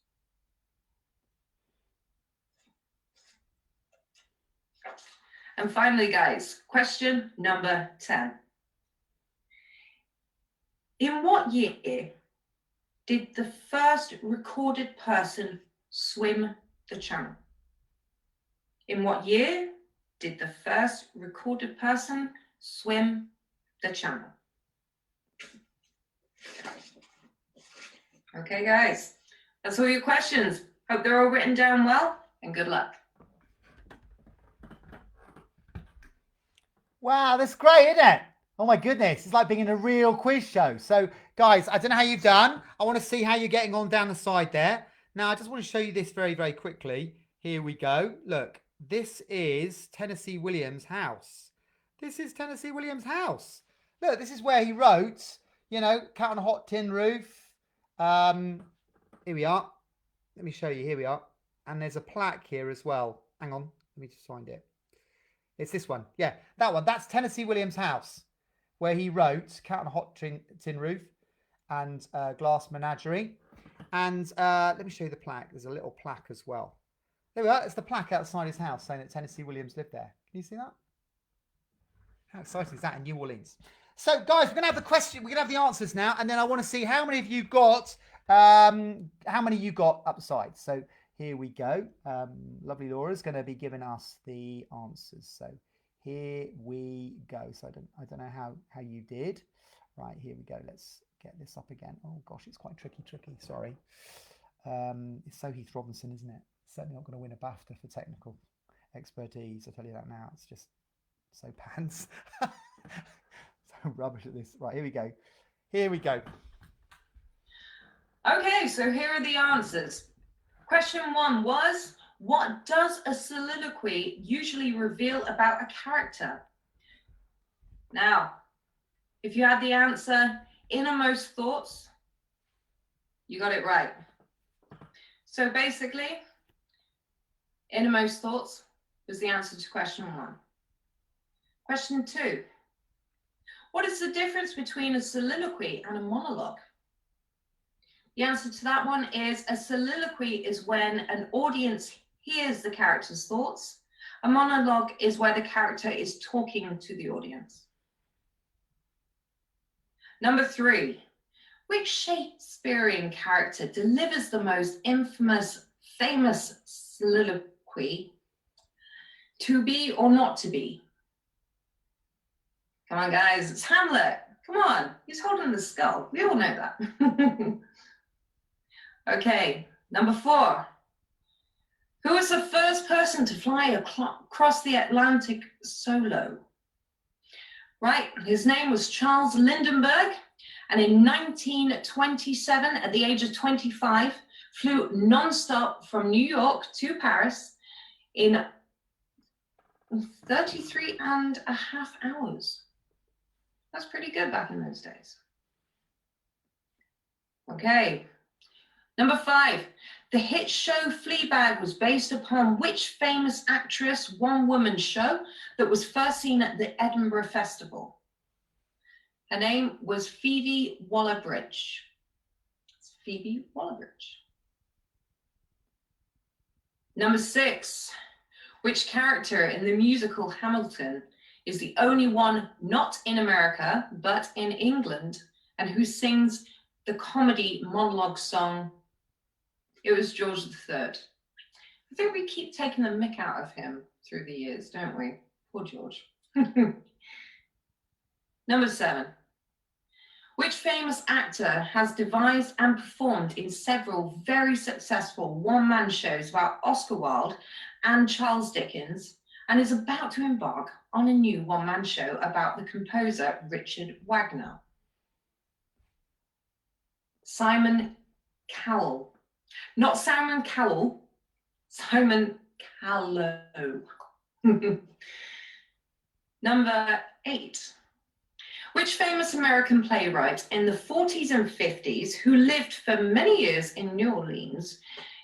And finally, guys, question number 10. In what year did the first recorded person swim the channel? In what year did the first recorded person swim the channel? Okay, guys, that's all your questions. Hope they're all written down well, and good luck. Wow, that's great, isn't it? Oh my goodness, it's like being in a real quiz show. So guys, I don't know how you've done. I want to see how you're getting on down the side there. Now, I just want to show you this very, very quickly. Here we go. Look, this is Tennessee Williams' house. This is Tennessee Williams' house. Look, this is where he wrote, you know, Cat on a Hot Tin Roof. Here we are. Let me show you. Here we are. And there's a plaque here as well. Hang on. Let me just find it. It's this one. Yeah, that one. That's Tennessee Williams' house, where he wrote Cat on a Hot Tin Roof and Glass Menagerie. And let me show you the plaque. There's a little plaque as well. There we are. It's the plaque outside his house saying that Tennessee Williams lived there. Can you see that? How exciting is that in New Orleans? So, guys, we're going to have the question. We're going to have the answers now. And then I want to see how many of you got, how many you got up the side. So, here we go. Lovely Laura's going to be giving us the answers. So here we go. So I don't know how you did. Right, here we go. Let's get this up again. Oh gosh, it's quite tricky. Sorry. It's so Heath Robinson, isn't it? Certainly not going to win a BAFTA for technical expertise. I'll tell you that now. It's just so pants. So rubbish at this. Right, here we go. Okay, so here are the answers. Question 1 was, what does a soliloquy usually reveal about a character? Now, if you had the answer, innermost thoughts, you got it right. So basically, innermost thoughts was the answer to question 1. Question 2, what is the difference between a soliloquy and a monologue? The answer to that one is a soliloquy is when an audience hears the character's thoughts. A monologue is where the character is talking to the audience. Number 3, which Shakespearean character delivers the most famous soliloquy, to be or not to be? Come on, guys, it's Hamlet. Come on, he's holding the skull. We all know that. Okay, number 4. Who was the first person to fly across the Atlantic solo? Right, his name was Charles Lindbergh, and in 1927, at the age of 25, flew non-stop from New York to Paris in 33 and a half hours. That's pretty good back in those days. Okay. Number 5, the hit show Fleabag was based upon which famous actress one-woman show that was first seen at the Edinburgh Festival? Her name was Phoebe Waller-Bridge. It's Phoebe Waller-Bridge. Number 6, which character in the musical Hamilton is the only one not in America but in England and who sings the comedy monologue song? It was George III. I think we keep taking the mick out of him through the years, don't we? Poor George. Number 7. Which famous actor has devised and performed in several very successful one-man shows about Oscar Wilde and Charles Dickens, and is about to embark on a new one-man show about the composer Richard Wagner? Simon Cowell. Not Simon Cowell, Simon Callow. Number 8. Which famous American playwright in the 40s and 50s, who lived for many years in New Orleans,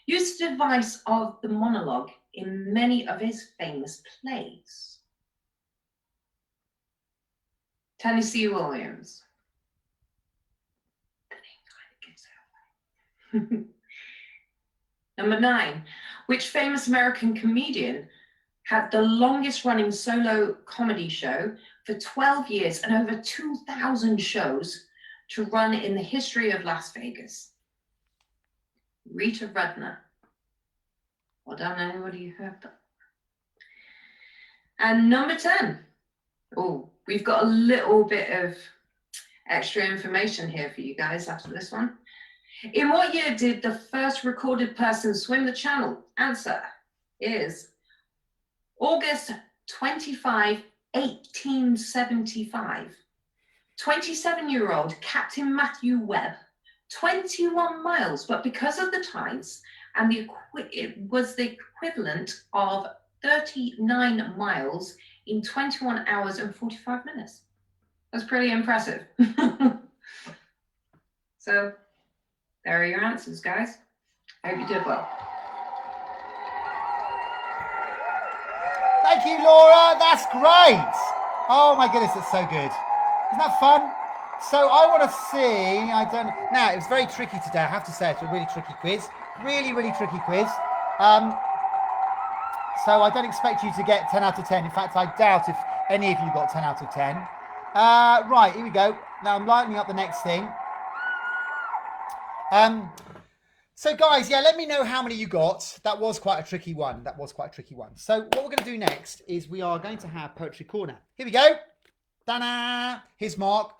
used the device of the monologue in many of his famous plays? Tennessee Williams. Number 9. Which famous American comedian had the longest running solo comedy show for 12 years and over 2,000 shows to run in the history of Las Vegas? Rita Rudner. Well done, anybody who heard that. And number 10. Oh, we've got a little bit of extra information here for you guys after this one. In what year did the first recorded person swim the channel? Answer is August 25, 1875. 27-year-old Captain Matthew Webb, 21 miles, but because of the tides, and it was the equivalent of 39 miles in 21 hours and 45 minutes. That's pretty impressive. So there are your answers, guys. I hope you did well. Thank you, Laura. That's great. Oh my goodness, it's so good. Isn't that fun? So I want to see. Now, it was very tricky today. I have to say, it's a really tricky quiz. Really, really tricky quiz. So I don't expect you to get 10 out of 10. In fact, I doubt if any of you got 10 out of 10. Right, here we go. Now I'm lining up the next thing. So guys, yeah, let me know how many you got. That was quite a tricky one. So what we're going to do next is we are going to have Poetry Corner. Here we go. Ta-da! Here's Mark.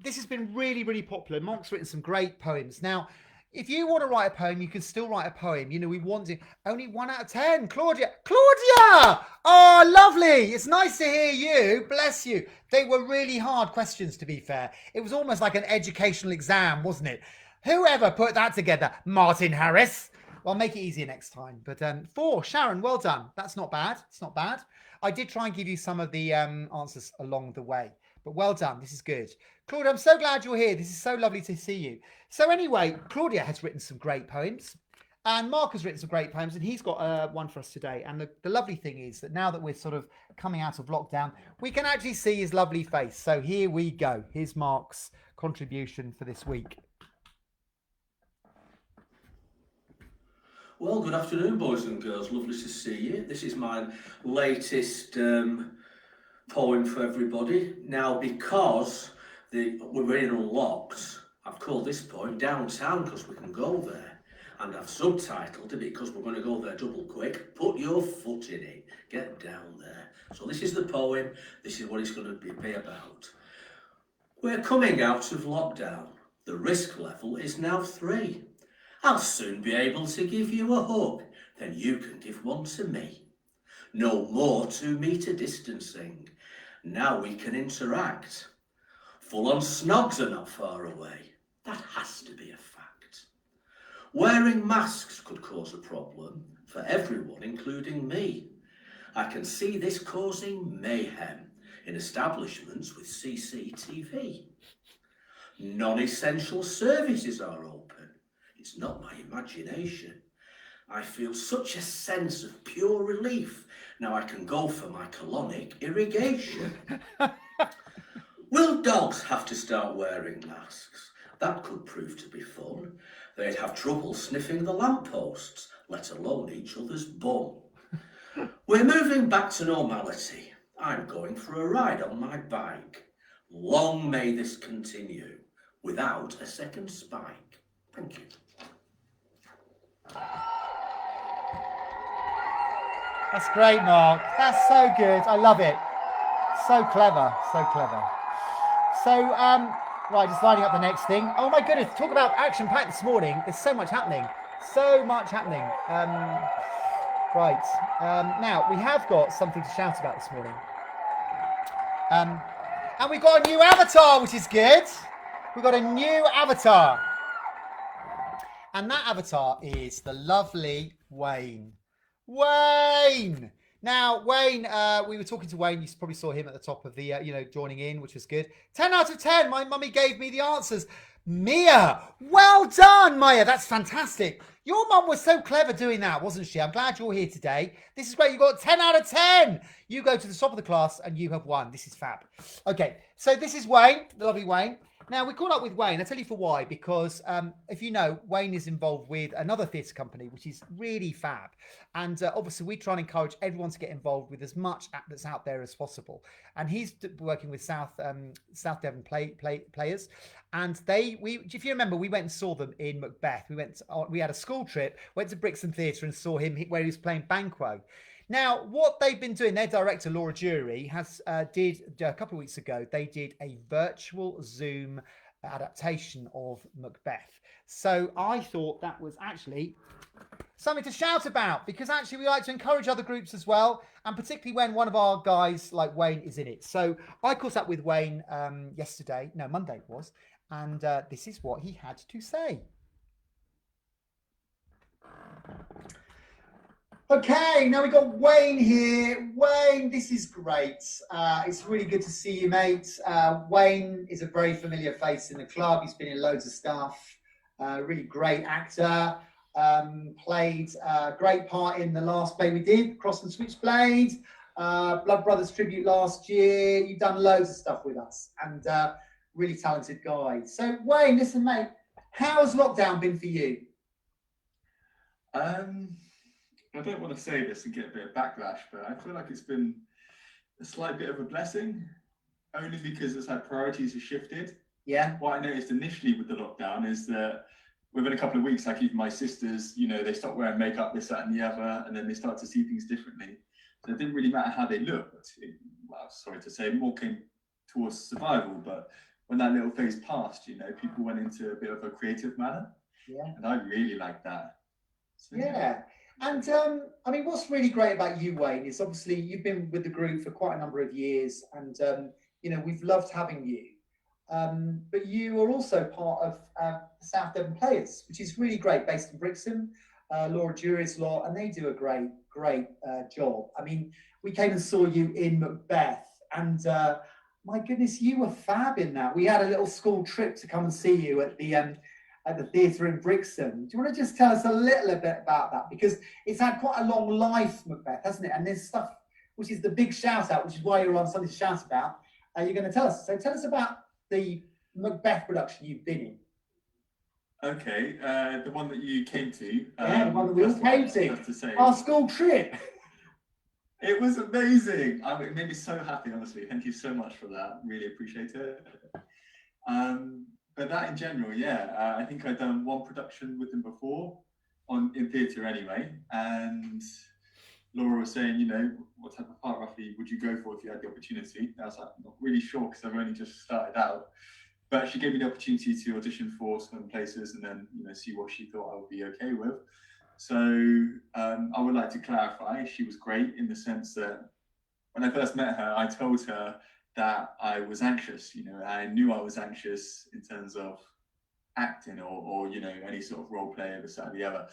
This has been really, really popular. Mark's written some great poems. Now, if you want to write a poem, you can still write a poem. You know, we want to. Only 1 out of 10. Claudia! Oh, lovely. It's nice to hear you. Bless you. They were really hard questions, to be fair. It was almost like an educational exam, wasn't it? Whoever put that together? Martin Harris. Well, make it easier next time. But 4, Sharon, well done. That's not bad. It's not bad. I did try and give you some of the answers along the way. But well done. This is good. Claudia, I'm so glad you're here. This is so lovely to see you. So anyway, Claudia has written some great poems. And Mark has written some great poems. And he's got one for us today. And the lovely thing is that now that we're sort of coming out of lockdown, we can actually see his lovely face. So here we go. Here's Mark's contribution for this week. Well, good afternoon, boys and girls. Lovely to see you. This is my latest poem for everybody. Now, because we're in unlocked, I've called this poem Downtown because we can go there. And I've subtitled it because we're going to go there double quick. Put your foot in it. Get down there. So this is the poem. This is what it's going to be about. We're coming out of lockdown. The risk level is now 3. I'll soon be able to give you a hug, then you can give one to me. No more 2-metre distancing. Now we can interact. Full-on snogs are not far away. That has to be a fact. Wearing masks could cause a problem for everyone, including me. I can see this causing mayhem in establishments with CCTV. Non-essential services are open. It's not my imagination. I feel such a sense of pure relief. Now I can go for my colonic irrigation. Will dogs have to start wearing masks? That could prove to be fun. They'd have trouble sniffing the lampposts, let alone each other's bum. We're moving back to normality. I'm going for a ride on my bike. Long may this continue, without a second spike. Thank you. That's great, Mark. That's so good. I love it. So clever. So clever. So, right, just lining up the next thing. Oh my goodness, talk about action-packed this morning. There's so much happening. So much happening. Right, now we have got something to shout about this morning. And we've got a new avatar, which is good. We've got a new avatar. And that avatar is the lovely Wayne. Wayne! Now, Wayne, we were talking to Wayne. You probably saw him at the top of the, joining in, which was good. 10 out of 10. My mummy gave me the answers. Mia, well done, Maya. That's fantastic. Your mum was so clever doing that, wasn't she? I'm glad you're here today. This is great. You got 10 out of 10. You go to the top of the class and you have won. This is fab. Okay, so this is Wayne, the lovely Wayne. Now, we caught up with Wayne. I'll tell you for why. Because if you know, Wayne is involved with another theatre company, which is really fab. And obviously, we try and encourage everyone to get involved with as much that's out there as possible. And he's working with South Devon players. And if you remember, we went and saw them in Macbeth. We had a school trip, went to Brixton Theatre and saw him where he was playing Banquo. Now, what they've been doing, their director, Laura Jury, did a couple of weeks ago, they did a virtual Zoom adaptation of Macbeth. So I thought that was actually something to shout about, because actually we like to encourage other groups as well, and particularly when one of our guys like Wayne is in it. So I caught up with Wayne Monday it was, and this is what he had to say. Okay, now we've got Wayne here. Wayne, this is great. It's really good to see you, mate. Wayne is a very familiar face in the club. He's been in loads of stuff. Really great actor. Played a great part in the last play we did, Cross and Switchblade, Blood Brothers Tribute last year. You've done loads of stuff with us, and really talented guy. So, Wayne, listen, mate, how has lockdown been for you? I don't want to say this and get a bit of backlash, but I feel like it's been a slight bit of a blessing, only because it's like priorities have shifted. Yeah. What I noticed initially with the lockdown is that within a couple of weeks, like even my sisters, they stopped wearing makeup, this, that, and the other, and then they start to see things differently. So it didn't really matter how they looked. Sorry to say, more came towards survival, but when that little phase passed, people went into a bit of a creative manner. Yeah. And I really liked that. So, yeah. And I mean, what's really great about you, Wayne, is obviously you've been with the group for quite a number of years, and we've loved having you. But you are also part of South Devon Players, which is really great, based in Brixton. Laura Jury's lot, and they do a great job. I mean, we came and saw you in Macbeth, and my goodness, you were fab in that. We had a little school trip to come and see you at the theatre in Brixton. Do you want to just tell us a little bit about that? Because it's had quite a long life, Macbeth, hasn't it? And there's stuff which is the big shout out, which is why you're on something to shout about. You're going to tell us. So tell us about the Macbeth production you've been in. Okay, the one that you came to. Yeah, the one that we all came to. Our school trip. It was amazing. It made me so happy, honestly. Thank you so much for that. Really appreciate it. But that in general, yeah, I think I'd done one production with them before, in theatre anyway. And Laura was saying, what type of part roughly would you go for if you had the opportunity? I was like, not really sure, because I've only just started out. But she gave me the opportunity to audition for some places and then, see what she thought I would be okay with. So I would like to clarify, she was great in the sense that when I first met her, I told her that I was anxious. I knew I was anxious in terms of acting or any sort of role play, this, that, and the other.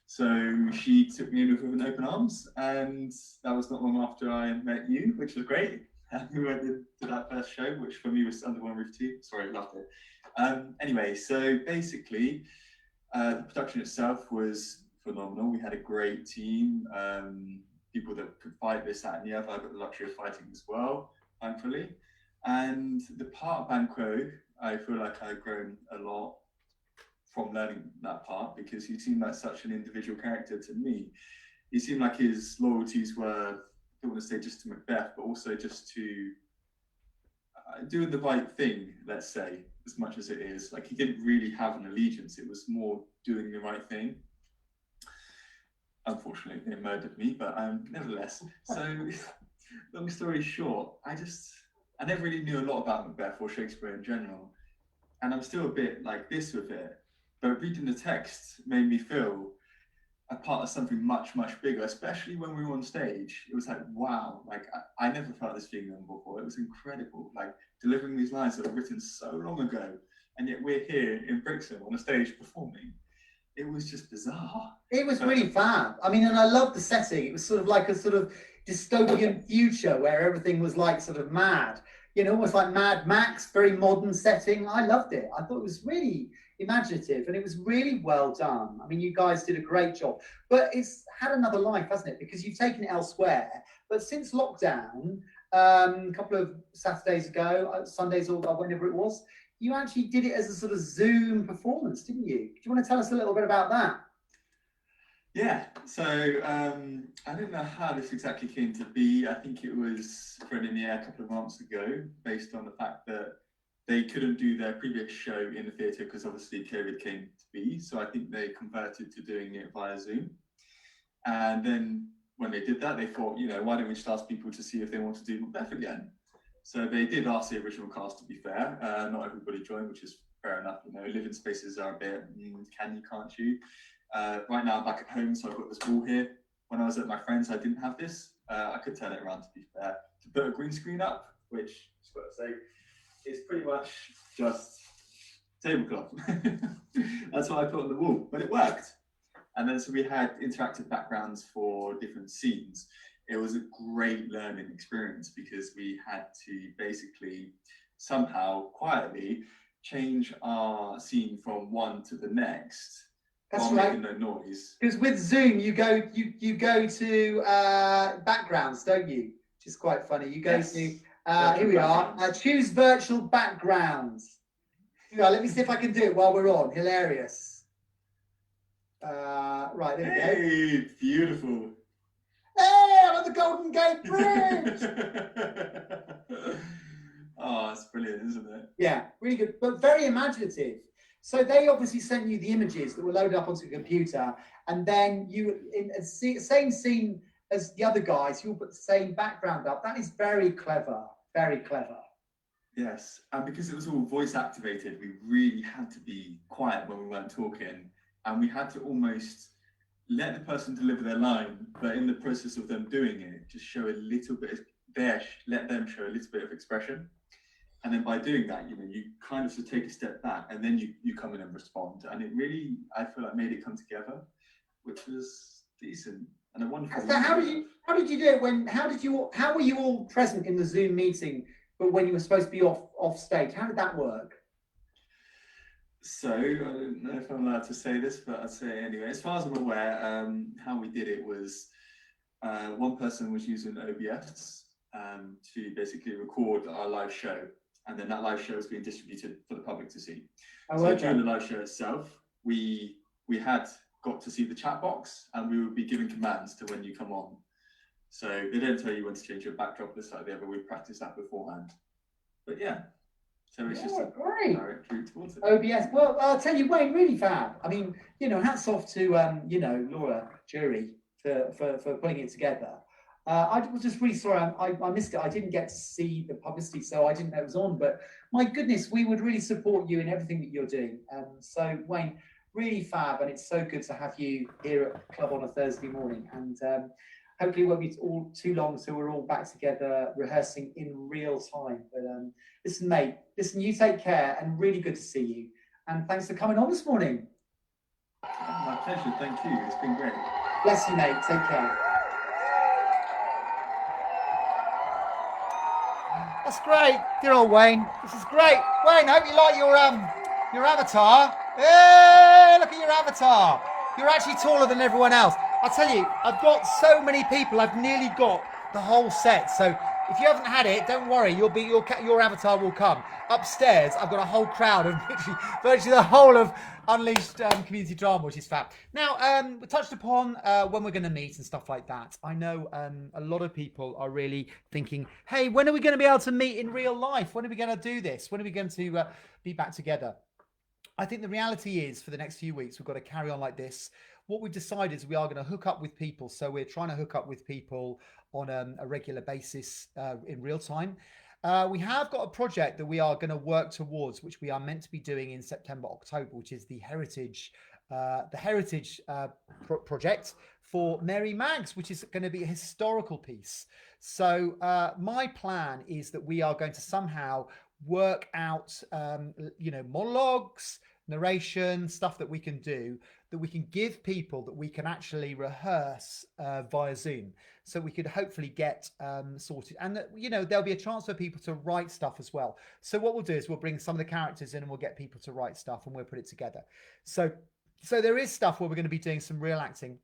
So she took me in with open arms, and that was not long after I met you, which was great. And we went to that first show, which for me was Under One Roof 2. Sorry, I loved it. Anyway, so basically, the production itself was phenomenal. We had a great team, people that could fight, this, that, and the other. I got the luxury of fighting as well, thankfully. And the part of Banquo, I feel like I've grown a lot from learning that part, because he seemed like such an individual character to me. He seemed like his loyalties were, I don't want to say just to Macbeth, but also just to doing the right thing, let's say, as much as it is. Like, he didn't really have an allegiance. It was more doing the right thing. Unfortunately, they murdered me, but nevertheless. So, long story short, I I never really knew a lot about Macbeth or Shakespeare in general, and I'm still a bit like this with it. But reading the text made me feel a part of something much, much bigger, especially when we were on stage. It was like, wow, like I never felt this feeling before. It was incredible, like delivering these lines that were written so long ago, and yet we're here in Brixham on a stage performing. It was just bizarre. It was really fab. I mean, and I loved the setting. It was sort of like a sort of dystopian future where everything was like sort of mad, you know, almost like Mad Max, very modern setting. I loved it. I thought it was really imaginative and it was really well done. I mean, you guys did a great job, but it's had another life, hasn't it? Because you've taken it elsewhere. But since lockdown, a couple of Saturdays ago, Sundays or whenever it was, you actually did it as a sort of Zoom performance, didn't you? Do you want to tell us a little bit about that? Yeah, so I don't know how this exactly came to be. I think it was thrown in the air a couple of months ago based on the fact that they couldn't do their previous show in the theatre because obviously COVID came to be. So I think they converted to doing it via Zoom. And then when they did that, they thought, you know, why don't we just ask people to see if they want to do Macbeth again? So they did ask the original cast, to be fair. Not everybody joined, which is fair enough. You know, living spaces are a bit, can you, can't you? Right now I'm back at home, so I've got this wall here. When I was at my friend's, I didn't have this. I could turn it around, to be fair. To put a green screen up, which, just got to say, is pretty much just tablecloth. That's what I put on the wall, but it worked. And then so we had interactive backgrounds for different scenes. It was a great learning experience because we had to basically somehow quietly change our scene from one to the next. That's while right. making no noise. Because with Zoom, you go to backgrounds, don't you? Which is quite funny. You go to here we are. Choose virtual backgrounds. Here we are. Let me see if I can do it while we're on. Hilarious. Right, there we go. Hey, beautiful. Hey, I'm on the Golden Gate Bridge. Oh, it's brilliant, isn't it? Yeah, really good, but very imaginative. So they obviously sent you the images that were loaded up onto a computer, and then you, in the same scene as the other guys, you'll put the same background up. That is very clever, very clever. Yes, and because it was all voice activated, we really had to be quiet when we weren't talking, and we had to almost let the person deliver their line, but in the process of them doing it, just show a little bit let them show a little bit of expression. And then by doing that, you know, you kind of take a step back and then you come in and respond. And it really, I feel like, made it come together, which was decent and a wonderful. So how did you do it how were you all present in the Zoom meeting, but when you were supposed to be off stage? How did that work? So I don't know if I'm allowed to say this, but I'd say it anyway. As far as I'm aware, how we did it was one person was using OBS to basically record our live show. And then that live show is being distributed for the public to see. So during the live show itself, we had got to see the chat box and we would be giving commands to when you come on. So they don't tell you when to change your backdrop this side or the other. We practice that beforehand. But yeah, so it's just a direct route towards it. OBS. Well, I'll tell you, Wayne, really fab. I mean, you know, hats off to you know, Laura Jury for putting it together. I was just really sorry I missed it. I didn't get to see the publicity, so I didn't know it was on. But my goodness, we would really support you in everything that you're doing. So Wayne, really fab, and it's so good to have you here at the club on a Thursday morning. And hopefully it won't be all too long, so we're all back together rehearsing in real time. But listen, mate, you take care, and really good to see you. And thanks for coming on this morning. My pleasure. Thank you. It's been great. Bless you, mate. Take care. That's great, dear old Wayne. This is great. Wayne, I hope you like your avatar. Hey, look at your avatar. You're actually taller than everyone else. I'll tell you, I've got so many people. I've nearly got the whole set. So if you haven't had it, don't worry. Your avatar will come. Upstairs, I've got a whole crowd of virtually the whole of Unleashed community drama, which is fab. Now, we touched upon when we're going to meet and stuff like that. I know a lot of people are really thinking, hey, when are we going to be able to meet in real life? When are we going to do this? When are we going to be back together? I think the reality is for the next few weeks, we've got to carry on like this. What we've decided is we are going to hook up with people. So we're trying to hook up with people on a regular basis in real time. We have got a project that we are going to work towards, which we are meant to be doing in September, October, which is the Heritage project for Mary Maggs, which is going to be a historical piece. So my plan is that we are going to somehow work out, monologues, narration, stuff that we can do, that we can give people, that we can actually rehearse via Zoom. So we could hopefully get sorted. And that, there'll be a chance for people to write stuff as well. So what we'll do is we'll bring some of the characters in and we'll get people to write stuff and we'll put it together. So there is stuff where we're going to be doing some real acting.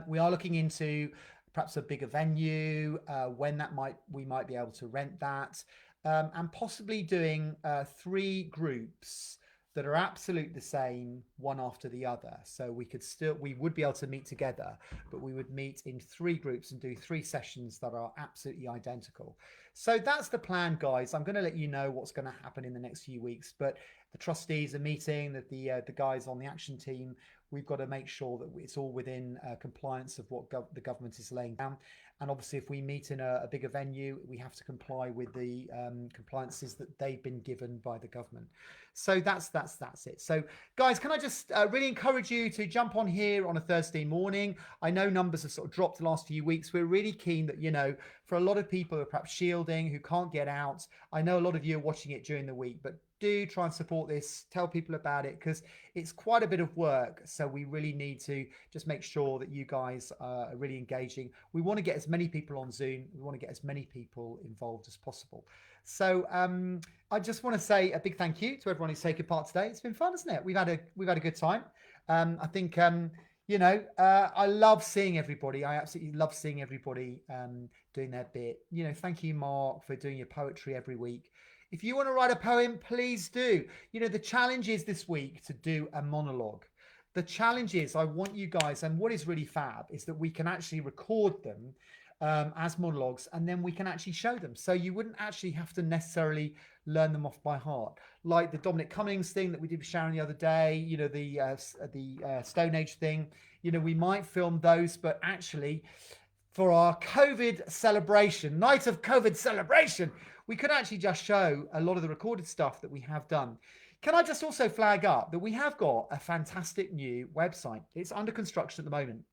We are looking into perhaps a bigger venue, when we might be able to rent that, and possibly doing 3 groups that are absolutely the same, one after the other. So we would be able to meet together, but we would meet in 3 groups and do 3 sessions that are absolutely identical. So that's the plan, guys. I'm going to let you know what's going to happen in the next few weeks, but the trustees are meeting, that the guys on the action team, we've got to make sure that it's all within compliance of what the government is laying down. And obviously, if we meet in a bigger venue, we have to comply with the compliances that they've been given by the government. So that's it. So guys, can I just really encourage you to jump on here on a Thursday morning? I know numbers have sort of dropped the last few weeks. We're really keen that, for a lot of people who are perhaps shielding, who can't get out, I know a lot of you are watching it during the week, but do try and support this, tell people about it, because it's quite a bit of work. So we really need to just make sure that you guys are really engaging. We want to get as many people on Zoom. We want to get as many people involved as possible. So I just want to say a big thank you to everyone who's taken part today. It's been fun, isn't it? We've had a good time. I think I love seeing everybody. I absolutely love seeing everybody doing their bit. Thank you, Mark, for doing your poetry every week. If you want to write a poem, please do. The challenge is this week to do a monologue. The challenge is I want you guys, and what is really fab is that we can actually record them as monologues, and then we can actually show them. So you wouldn't actually have to necessarily learn them off by heart. Like the Dominic Cummings thing that we did with Sharon the other day, the Stone Age thing. We might film those, but actually for our COVID celebration, night of COVID celebration, we could actually just show a lot of the recorded stuff that we have done. Can I just also flag up that we have got a fantastic new website? It's under construction at the moment,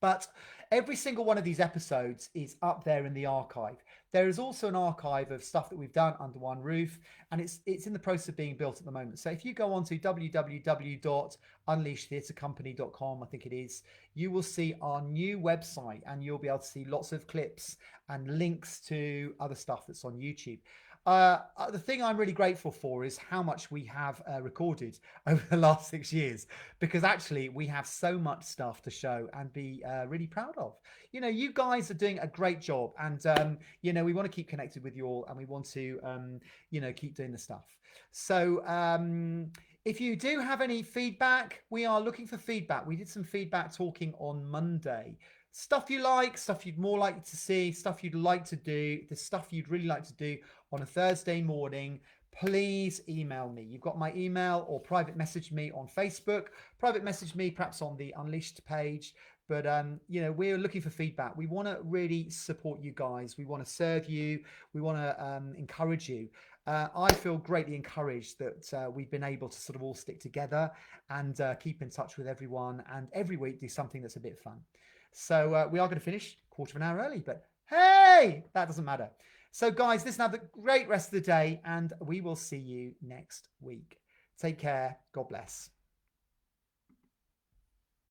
but every single one of these episodes is up there in the archive. There is also an archive of stuff that we've done under one roof, and it's in the process of being built at the moment. So if you go on to www.unleashtheatrecompany.com, I think it is, you will see our new website, and you'll be able to see lots of clips and links to other stuff that's on YouTube. The thing I'm really grateful for is how much we have recorded over the last 6 years, because actually we have so much stuff to show and be really proud of. You guys are doing a great job, and we want to keep connected with you all, and we want to keep doing the stuff. So if you do have any feedback, we are looking for feedback. We did some feedback talking on Monday. Stuff you like, stuff you'd more like to see, stuff you'd like to do, the stuff you'd really like to do on a Thursday morning, please email me. You've got my email, or private message me on Facebook, private message me perhaps on the Unleashed page. But, we're looking for feedback. We want to really support you guys. We want to serve you. We want to encourage you. I feel greatly encouraged that we've been able to sort of all stick together and keep in touch with everyone, and every week do something that's a bit fun. So we are going to finish a quarter of an hour early, but hey, that doesn't matter. So guys, listen, have a great rest of the day, and we will see you next week. Take care. God bless.